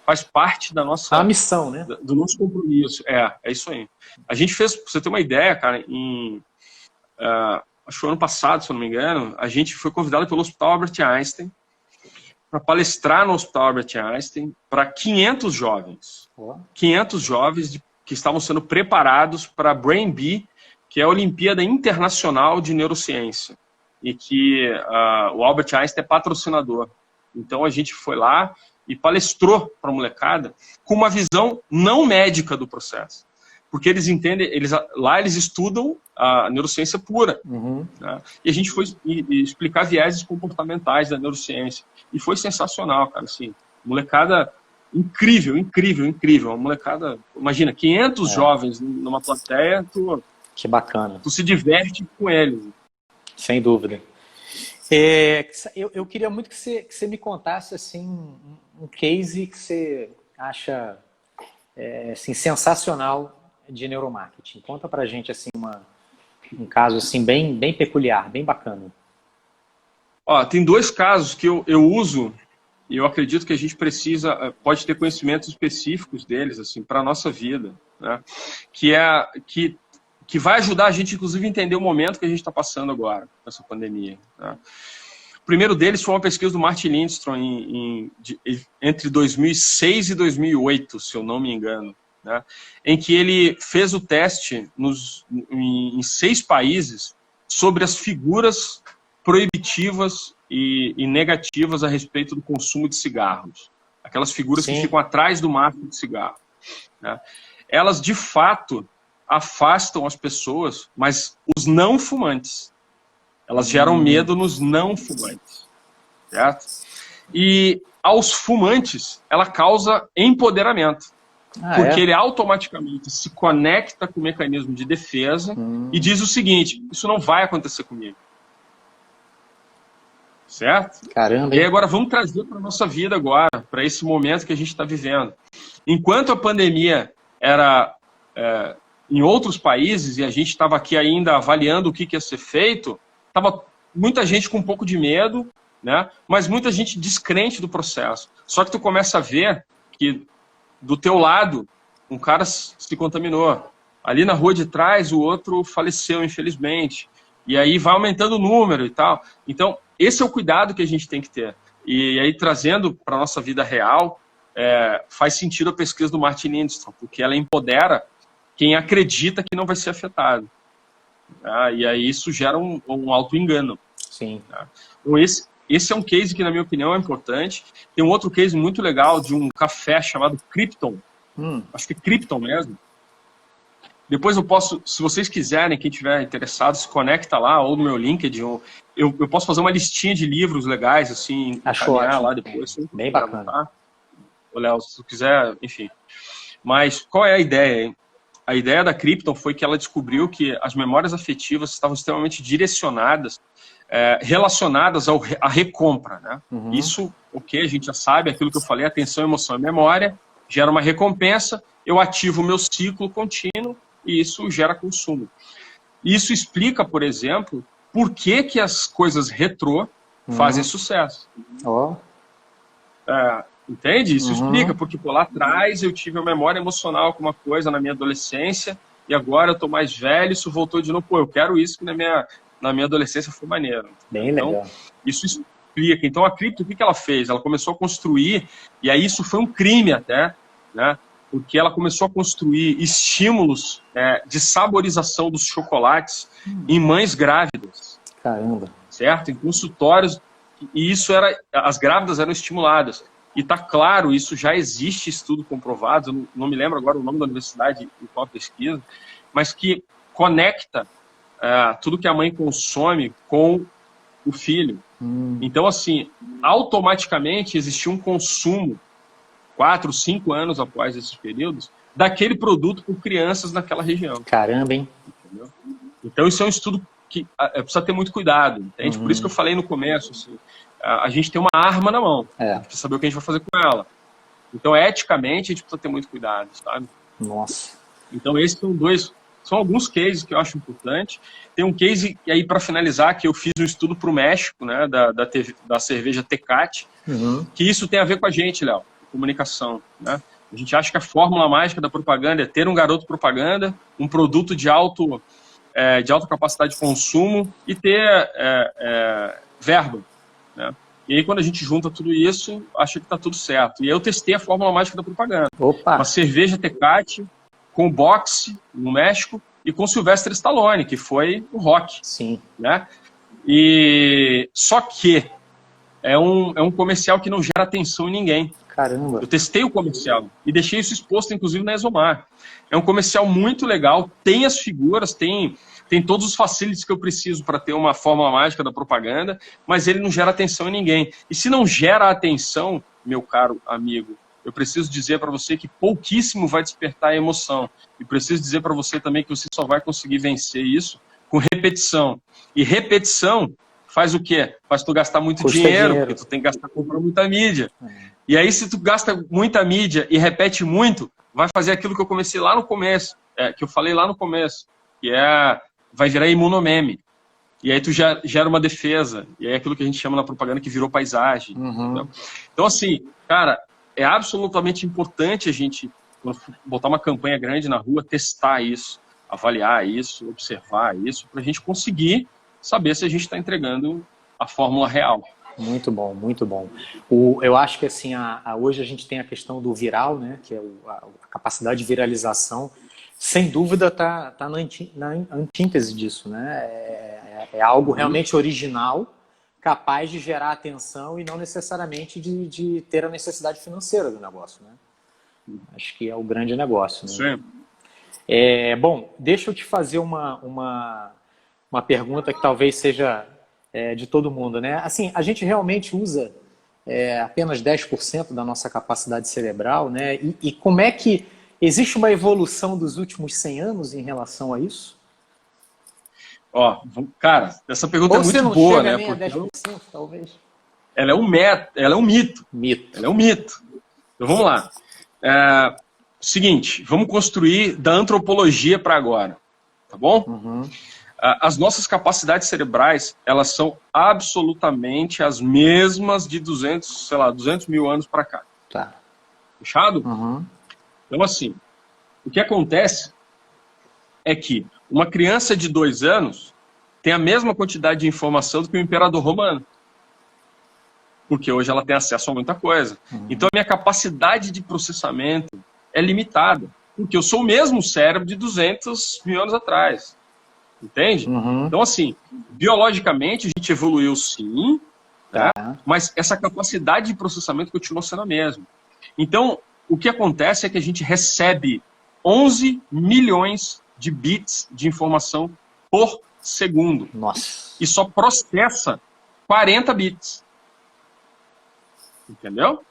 S2: faz parte da nossa...
S1: A missão, né?
S2: Do nosso compromisso. É isso aí. A gente fez, pra você ter uma ideia, cara, acho que foi ano passado, se eu não me engano, a gente foi convidado pelo Hospital Albert Einstein para palestrar no Hospital Albert Einstein para 500 jovens. 500 jovens que estavam sendo preparados para a Brain Bee, que é a Olimpíada Internacional de Neurociência, e que o Albert Einstein é patrocinador. Então a gente foi lá e palestrou para a molecada com uma visão não médica do processo. Porque eles entendem, lá eles estudam a neurociência pura. Né? E a gente foi explicar vieses comportamentais da neurociência. E foi sensacional, cara. Assim, molecada incrível, incrível, incrível. Uma molecada, imagina, 500 jovens numa plateia,
S1: que bacana.
S2: Tu se diverte com eles.
S1: Sem dúvida. Eu queria muito que você me contasse assim, um case que você acha assim, sensacional de neuromarketing. Conta pra gente assim, um caso assim, bem peculiar, bem bacana.
S2: Tem 2 casos que eu uso e eu acredito que a gente pode ter conhecimentos específicos deles assim, para a nossa vida. Né? Que vai ajudar a gente, inclusive, a entender o momento que a gente está passando agora, nessa pandemia. Né? O primeiro deles foi uma pesquisa do Martin Lindstrom entre 2006 e 2008, se eu não me engano, né? Em que ele fez o teste em 6 países sobre as figuras proibitivas e negativas a respeito do consumo de cigarros. Aquelas figuras que ficam atrás do marco de cigarro. Né? Elas, de fato, afastam as pessoas, mas os não fumantes. Elas geram medo nos não fumantes. Certo? E aos fumantes, ela causa empoderamento. Porque ele automaticamente se conecta com o mecanismo de defesa e diz o seguinte: isso não vai acontecer comigo. Certo?
S1: Caramba.
S2: E agora vamos trazer para a nossa vida agora, para esse momento que a gente está vivendo. Enquanto a pandemia era em outros países e a gente estava aqui ainda avaliando o que ia ser feito, estava muita gente com um pouco de medo, né? Mas muita gente descrente do processo. Só que tu começa a ver que do teu lado um cara se contaminou. Ali na rua de trás o outro faleceu, infelizmente. E aí vai aumentando o número e tal. Então, esse é o cuidado que a gente tem que ter. E aí, trazendo para a nossa vida real, faz sentido a pesquisa do Martin Lindstrom, porque ela empodera quem acredita que não vai ser afetado. E aí isso gera um auto-engano.
S1: Sim.
S2: Então, esse é um case que, na minha opinião, é importante. Tem um outro case muito legal de um café chamado Krypton. Acho que é Krypton mesmo. Depois eu posso, se vocês quiserem, quem tiver interessado, se conecta lá, ou no meu LinkedIn. Eu posso fazer uma listinha de livros legais, assim,
S1: encaminhar
S2: lá depois.
S1: Bem bacana.
S2: Tá? Léo, se tu quiser, enfim. Mas qual é a ideia, hein? A ideia da Krypton foi que ela descobriu que as memórias afetivas estavam extremamente direcionadas, relacionadas à recompra. Né? Isso, a gente já sabe, aquilo que eu falei, atenção, emoção e memória, gera uma recompensa, eu ativo o meu ciclo contínuo e isso gera consumo. Isso explica, por exemplo, por que, que as coisas retrô fazem sucesso.
S1: Ó.
S2: Entende? Isso explica, porque lá atrás eu tive uma memória emocional com uma coisa na minha adolescência e agora eu tô mais velho, isso voltou de novo. Pô, eu quero isso que na minha adolescência foi maneiro.
S1: Bem
S2: então,
S1: legal.
S2: Isso explica. Então, a cripto, o que ela fez? Ela começou a construir, e aí isso foi um crime até, né? Porque ela começou a construir estímulos de saborização dos chocolates em mães grávidas.
S1: Caramba.
S2: Certo? Em consultórios, e isso era, as grávidas eram estimuladas. E tá claro, isso já existe estudo comprovado, eu não me lembro agora o nome da universidade em qual pesquisa, mas que conecta tudo que a mãe consome com o filho. Então, assim, automaticamente existia um consumo 4, 5 anos após esses períodos, daquele produto por crianças naquela região.
S1: Caramba, hein?
S2: Entendeu? Então, isso é um estudo que precisa ter muito cuidado, entende? Por isso que eu falei no começo, assim, a gente tem uma arma na mão, a gente precisa saber o que a gente vai fazer com ela. Então, eticamente, a gente precisa ter muito cuidado, sabe?
S1: Nossa.
S2: Então, esses são alguns cases que eu acho importante. Tem um case, e aí para finalizar, que eu fiz um estudo para o México, né, da cerveja Tecate, que isso tem a ver com a gente, Léo, comunicação, né? A gente acha que a fórmula mágica da propaganda é ter um garoto propaganda, um produto de alta capacidade de consumo e ter verba, né? E aí, quando a gente junta tudo isso, acha que está tudo certo. E aí eu testei a fórmula mágica da propaganda.
S1: Opa.
S2: Uma cerveja Tecate com boxe no México e com Sylvester Stallone, que foi o Rock.
S1: Sim.
S2: Né? E só que é um comercial que não gera atenção em ninguém.
S1: Caramba.
S2: Eu testei o comercial e deixei isso exposto, inclusive, na Exomar. É um comercial muito legal, tem as figuras, tem todos os facilities que eu preciso para ter uma fórmula mágica da propaganda, mas ele não gera atenção em ninguém. E se não gera atenção, meu caro amigo, eu preciso dizer para você que pouquíssimo vai despertar a emoção. E preciso dizer para você também que você só vai conseguir vencer isso com repetição. E repetição faz o quê? Faz tu gastar muito dinheiro, porque tu tem que gastar comprar muita mídia. E aí, se tu gasta muita mídia e repete muito, vai fazer aquilo que eu comecei lá no começo, que eu falei lá no começo, que vai virar imunomeme. E aí tu já gera uma defesa. E aí é aquilo que a gente chama na propaganda que virou paisagem. Então, assim, cara, é absolutamente importante a gente, quando botar uma campanha grande na rua, testar isso, avaliar isso, observar isso, para a gente conseguir saber se a gente está entregando a fórmula real.
S1: Muito bom, muito bom. Eu acho que assim, hoje a gente tem a questão do viral, né, que é a capacidade de viralização. Sem dúvida está na antítese disso, né? É algo realmente original, capaz de gerar atenção e não necessariamente de ter a necessidade financeira do negócio, né? Acho que é o grande negócio, né?
S2: Sim.
S1: Bom, deixa eu te fazer uma pergunta que talvez seja de todo mundo, né? Assim, a gente realmente usa apenas 10% da nossa capacidade cerebral, né? E como é que existe uma evolução dos últimos 100 anos em relação a isso?
S2: Cara, essa pergunta é muito boa, né?
S1: Porque 10%, talvez.
S2: Ela é um mito. Ela é um mito. Então vamos lá. Seguinte, vamos construir da antropologia para agora, tá bom? As nossas capacidades cerebrais, elas são absolutamente as mesmas de 200 mil anos para cá.
S1: Tá.
S2: Fechado? Então, assim, o que acontece é que uma criança de 2 anos tem a mesma quantidade de informação do que o imperador romano. Porque hoje ela tem acesso a muita coisa. Então, a minha capacidade de processamento é limitada. Porque eu sou o mesmo cérebro de 200 mil anos atrás. Entende? Então, assim, biologicamente a gente evoluiu sim, tá? Mas essa capacidade de processamento continua sendo a mesma. Então, o que acontece é que a gente recebe 11 milhões de bits de informação por segundo.
S1: Nossa.
S2: E só processa 40 bits. Entendeu?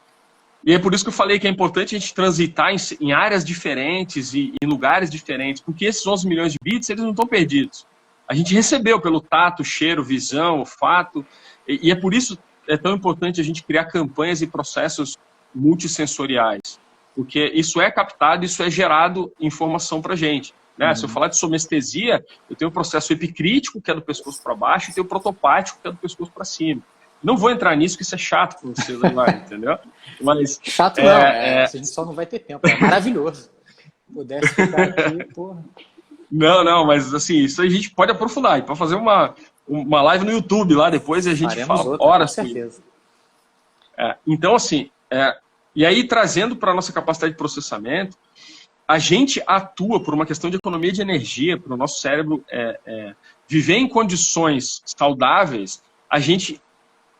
S2: E é por isso que eu falei que é importante a gente transitar em áreas diferentes e em lugares diferentes, porque esses 11 milhões de bits, eles não estão perdidos. A gente recebeu pelo tato, cheiro, visão, olfato, e é por isso é tão importante a gente criar campanhas e processos multissensoriais. porque isso é captado, isso é gerado informação para a gente. Né? Se eu falar de somestesia, eu tenho o processo epicrítico, que é do pescoço para baixo, e tenho o protopático, que é do pescoço para cima. Não vou entrar nisso, que isso é chato para vocês agora, entendeu? Mas,
S1: chato não, a gente só não vai ter tempo. É maravilhoso. Pudesse ficar aqui, porra.
S2: Não, mas assim, isso a gente pode aprofundar. E para fazer uma live no YouTube lá depois, a gente
S1: faremos
S2: fala
S1: outra,
S2: horas.
S1: Com certeza.
S2: Então, assim, e aí trazendo para a nossa capacidade de processamento, a gente atua por uma questão de economia de energia, para o nosso cérebro viver em condições saudáveis, a gente,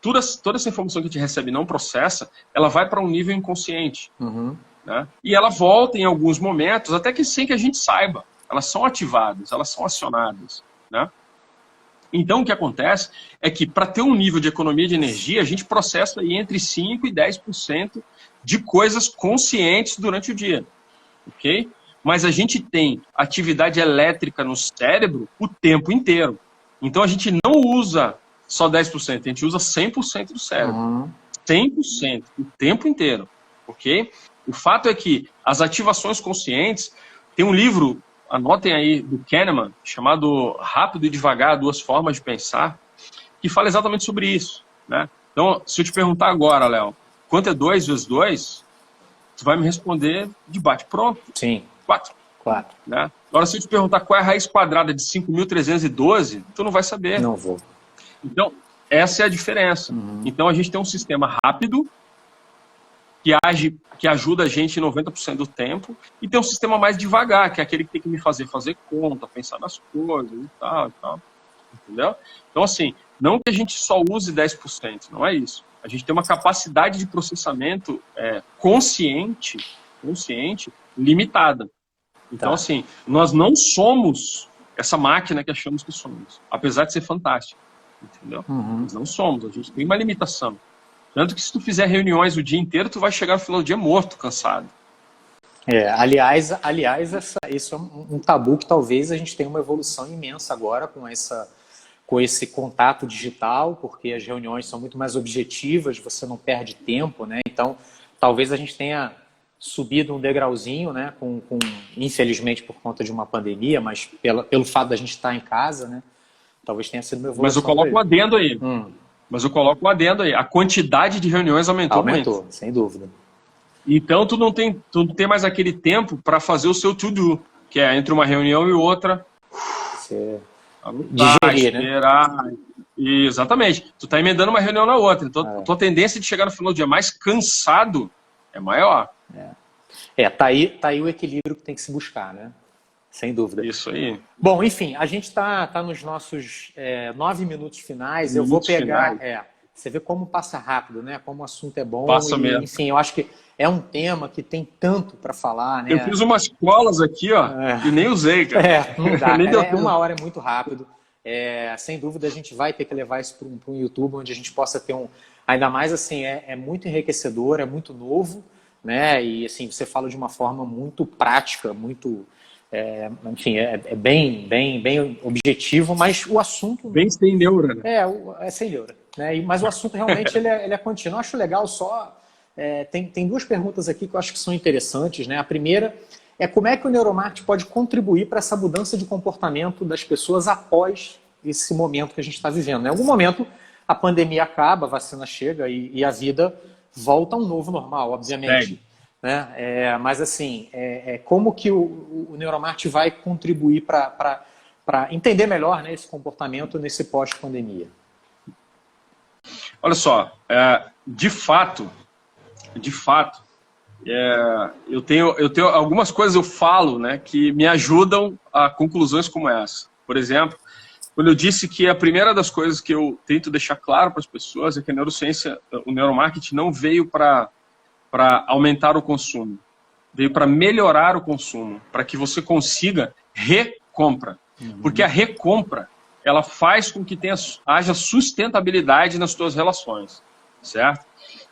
S2: toda essa informação que a gente recebe e não processa, ela vai para um nível inconsciente.
S1: Uhum.
S2: Né? E ela volta em alguns momentos, até que sem que a gente saiba. Elas são ativadas, elas são acionadas. Né? Então, o que acontece é que, para ter um nível de economia de energia, a gente processa aí entre 5% e 10% de coisas conscientes durante o dia. Okay? Mas a gente tem atividade elétrica no cérebro o tempo inteiro. Então, a gente não usa só 10%, a gente usa 100% do cérebro.
S1: Uhum.
S2: 100%, o tempo inteiro. Okay? O fato é que as ativações conscientes... Tem um livro, anotem aí, do Kahneman, chamado Rápido e Devagar, Duas Formas de Pensar, que fala exatamente sobre isso. Né? Então, se eu te perguntar agora, Léo, quanto é 2 vezes 2, tu vai me responder de bate-pronto.
S1: Sim.
S2: 4. Né? Agora, se eu te perguntar qual é a raiz quadrada de 5.312, tu não vai saber.
S1: Não vou.
S2: Então, essa é a diferença.
S1: Uhum.
S2: Então, a gente tem um sistema rápido, que ajuda a gente 90% do tempo, e tem um sistema mais devagar, que é aquele que tem que me fazer conta, pensar nas coisas e tal. Entendeu? Então, assim, não que a gente só use 10%, não é isso. A gente tem uma capacidade de processamento consciente limitada. Então, assim, nós não somos essa máquina que achamos que somos, apesar de ser fantástico. Entendeu?
S1: Uhum.
S2: Nós não somos, a gente tem uma limitação. Tanto que se tu fizer reuniões o dia inteiro, tu vai chegar no final do dia morto, cansado.
S1: Aliás, isso é um tabu que talvez a gente tenha uma evolução imensa agora com esse contato digital, porque as reuniões são muito mais objetivas, você não perde tempo, né? Então, talvez a gente tenha subido um degrauzinho, né? Infelizmente por conta de uma pandemia, mas pelo fato da gente estar em casa, né? Talvez tenha sido uma evolução.
S2: Mas eu coloco um adendo aí. A quantidade de reuniões aumentou muito.
S1: Sem dúvida.
S2: Então, tu não tem mais aquele tempo para fazer o seu to-do, que é entre uma reunião e outra.
S1: Você digerir,
S2: esperar. Né? Exatamente. Tu tá emendando uma reunião na outra. Então, a tua tendência de chegar no final do dia mais cansado é maior.
S1: Tá aí o equilíbrio que tem que se buscar, né? Sem dúvida.
S2: Isso aí.
S1: Bom, enfim, a gente tá nos nossos 9 minutos finais. Eu vou pegar... você vê como passa rápido, né? Como o assunto é bom.
S2: Passa mesmo.
S1: Enfim, eu acho que é um tema que tem tanto para falar, né?
S2: Eu fiz umas colas aqui, ó, e nem usei, cara.
S1: Não dá.
S2: Nem deu
S1: uma hora é muito rápido. Sem dúvida, a gente vai ter que levar isso para um YouTube, onde a gente possa ter ainda mais, assim, é muito enriquecedor, é muito novo, né? E, assim, você fala de uma forma muito prática, muito... enfim, é bem objetivo, mas o assunto...
S2: Bem sem neura, né?
S1: É sem neura. Né? Mas o assunto realmente ele é contínuo. Eu acho legal só... tem duas perguntas aqui que eu acho que são interessantes. Né? A primeira é como é que o neuromarketing pode contribuir para essa mudança de comportamento das pessoas após esse momento que a gente está vivendo. Em algum momento, a pandemia acaba, a vacina chega e a vida volta a um novo normal, obviamente. Né? Mas, assim, como que o neuromarketing vai contribuir para entender melhor, né, esse comportamento nesse pós-pandemia?
S2: Olha só, de fato, eu tenho algumas coisas eu falo, né, que me ajudam a conclusões como essa. Por exemplo, quando eu disse que a primeira das coisas que eu tento deixar claro para as pessoas é que a neurociência, o neuromarketing não veio para aumentar o consumo, veio para melhorar o consumo, para que você consiga recompra. Porque a recompra, ela faz com que haja sustentabilidade nas tuas relações, certo?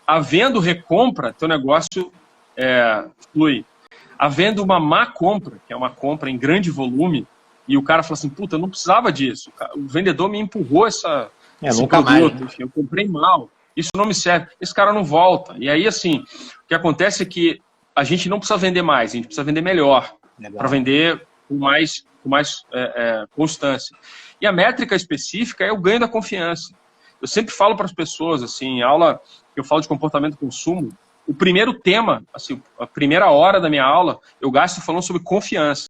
S2: Havendo recompra, teu negócio flui. Havendo uma má compra, que é uma compra em grande volume, e o cara fala assim, puta, eu não precisava disso, o vendedor me empurrou esse
S1: nunca
S2: produto,
S1: mais, né?
S2: Eu comprei mal, isso não me serve, esse cara não volta. E aí, assim, o que acontece é que a gente não precisa vender mais, a gente precisa vender melhor, para vender com mais constância. E a métrica específica é o ganho da confiança. Eu sempre falo para as pessoas, assim, em aula que eu falo de comportamento e consumo, o primeiro tema, assim, a primeira hora da minha aula, eu gasto falando sobre confiança.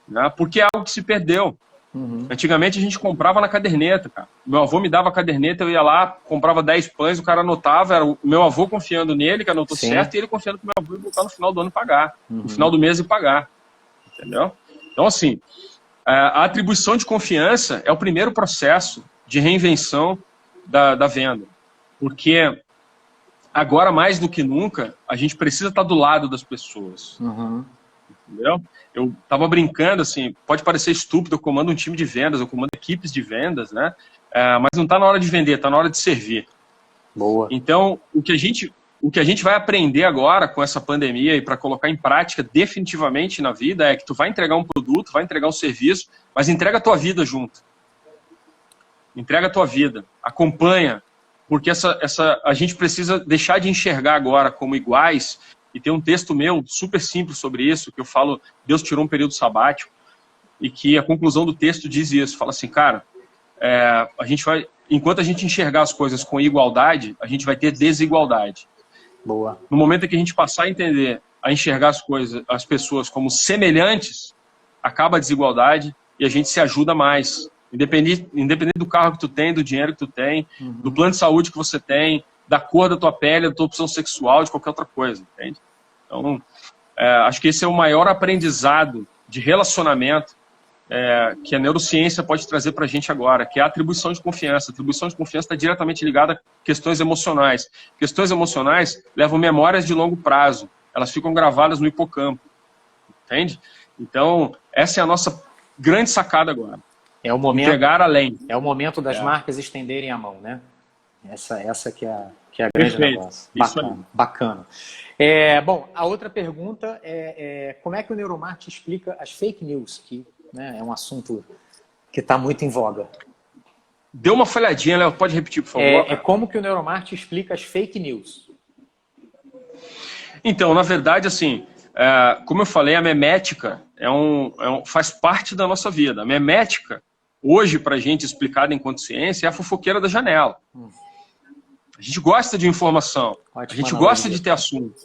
S2: Né? Porque é algo que se perdeu. Antigamente a gente comprava na caderneta, cara. Meu avô me dava a caderneta, eu ia lá, comprava 10 pães, o cara anotava, era o meu avô confiando nele, que anotou certo, e ele confiando que o meu avô ia voltar no final do ano e pagar, no final do mês e pagar. Entendeu? Então, assim, a atribuição de confiança é o primeiro processo de reinvenção da venda. Porque agora, mais do que nunca, a gente precisa estar do lado das pessoas. Entendeu? Eu tava brincando, assim, pode parecer estúpido, eu comando um time de vendas, eu comando equipes de vendas, né? Mas não tá na hora de vender, tá na hora de servir.
S1: Boa.
S2: Então, o que a gente vai aprender agora com essa pandemia e para colocar em prática definitivamente na vida é que tu vai entregar um produto, vai entregar um serviço, mas entrega a tua vida junto. Entrega a tua vida, acompanha, porque a gente precisa deixar de enxergar agora como iguais. E tem um texto meu super simples sobre isso, que eu falo, Deus tirou um período sabático, e que a conclusão do texto diz isso, fala assim, cara, enquanto a gente enxergar as coisas com igualdade, a gente vai ter desigualdade.
S1: Boa.
S2: No momento em que a gente passar a entender, a enxergar as pessoas como semelhantes, acaba a desigualdade e a gente se ajuda mais. Independente do carro que tu tem, do dinheiro que tu tem, do plano de saúde que você tem, da cor da tua pele, da tua opção sexual, de qualquer outra coisa, entende? Então, acho que esse é o maior aprendizado de relacionamento que a neurociência pode trazer para a gente agora, que é a atribuição de confiança. A atribuição de confiança está diretamente ligada a questões emocionais. Questões emocionais levam memórias de longo prazo, elas ficam gravadas no hipocampo, entende? Então, essa é a nossa grande sacada agora.
S1: É o momento,
S2: entregar além.
S1: É o momento das marcas estenderem a mão, né? Essa que é a grande negócio. Bacana. Bom, a outra pergunta é como é que o neuromarketing explica as fake news, que, né, é um assunto que está muito em voga.
S2: Deu uma falhadinha, Léo, pode repetir, por favor?
S1: Como que o neuromarketing explica as fake news?
S2: Então, na verdade, assim, como eu falei, a memética faz parte da nossa vida. A memética, hoje, para a gente explicada enquanto ciência, é a fofoqueira da janela. A gente gosta de informação, a gente gosta de ter assunto.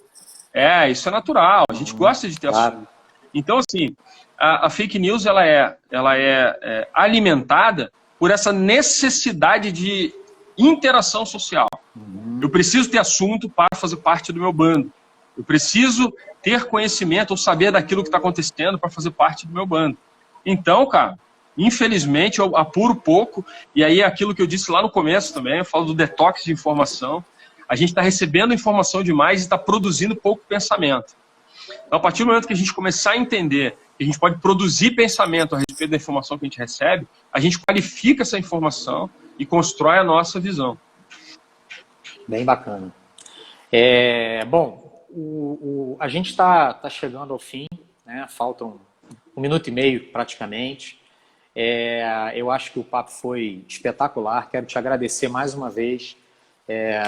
S2: Isso é natural, a gente gosta de ter assunto. Então, assim, a fake news ela é alimentada por essa necessidade de interação social. Eu preciso ter assunto para fazer parte do meu bando. Eu preciso ter conhecimento ou saber daquilo que está acontecendo para fazer parte do meu bando. Então, cara, infelizmente, eu apuro pouco, e aí é aquilo que eu disse lá no começo também, eu falo do detox de informação. A gente está recebendo informação demais e está produzindo pouco pensamento. Então, a partir do momento que a gente começar a entender que a gente pode produzir pensamento a respeito da informação que a gente recebe, a gente qualifica essa informação e constrói a nossa visão.
S1: Bem bacana. Bom, a gente está chegando ao fim, né? Faltam 1 minuto e meio praticamente. Eu acho que o papo foi espetacular. Quero te agradecer mais uma vez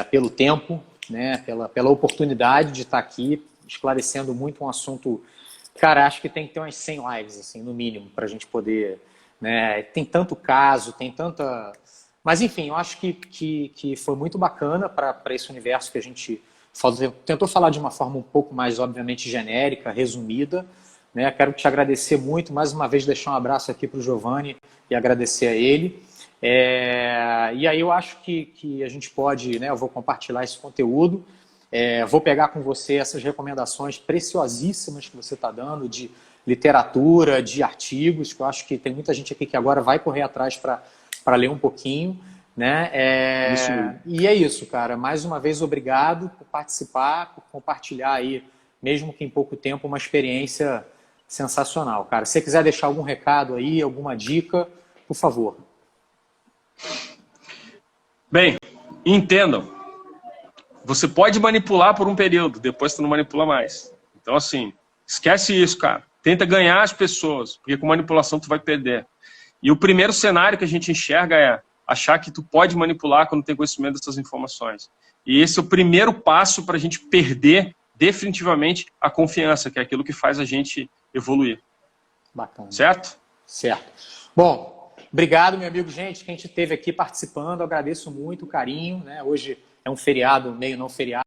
S1: pelo tempo, né? Pela oportunidade de estar aqui esclarecendo muito um assunto. Cara, acho que tem que ter umas 100 lives, assim, no mínimo, para a gente poder, né? Tem tanto caso, tem tanta... Mas, enfim, eu acho que foi muito bacana para esse universo que a gente tentou falar de uma forma um pouco mais, obviamente, genérica, resumida, né? Quero te agradecer muito, mais uma vez deixar um abraço aqui para o Giovanni e agradecer a ele. E aí eu acho que a gente pode, né? Eu vou compartilhar esse conteúdo, vou pegar com você essas recomendações preciosíssimas que você está dando de literatura, de artigos, que eu acho que tem muita gente aqui que agora vai correr atrás para ler um pouquinho, né? E é isso, cara. Mais uma vez, obrigado por participar, por compartilhar aí, mesmo que em pouco tempo, uma experiência sensacional, cara. Se você quiser deixar algum recado aí, alguma dica, por favor.
S2: Bem, entendam. Você pode manipular por um período, depois você não manipula mais. Então, assim, esquece isso, cara. Tenta ganhar as pessoas, porque com manipulação tu vai perder. E o primeiro cenário que a gente enxerga é achar que tu pode manipular quando tem conhecimento dessas informações. E esse é o primeiro passo para a gente perder definitivamente a confiança, que é aquilo que faz a gente evoluir.
S1: Bacana.
S2: Certo?
S1: Certo. Bom, obrigado, meu amigo. Gente, quem esteve aqui participando, eu agradeço muito o carinho, né? Hoje é um feriado, meio não feriado.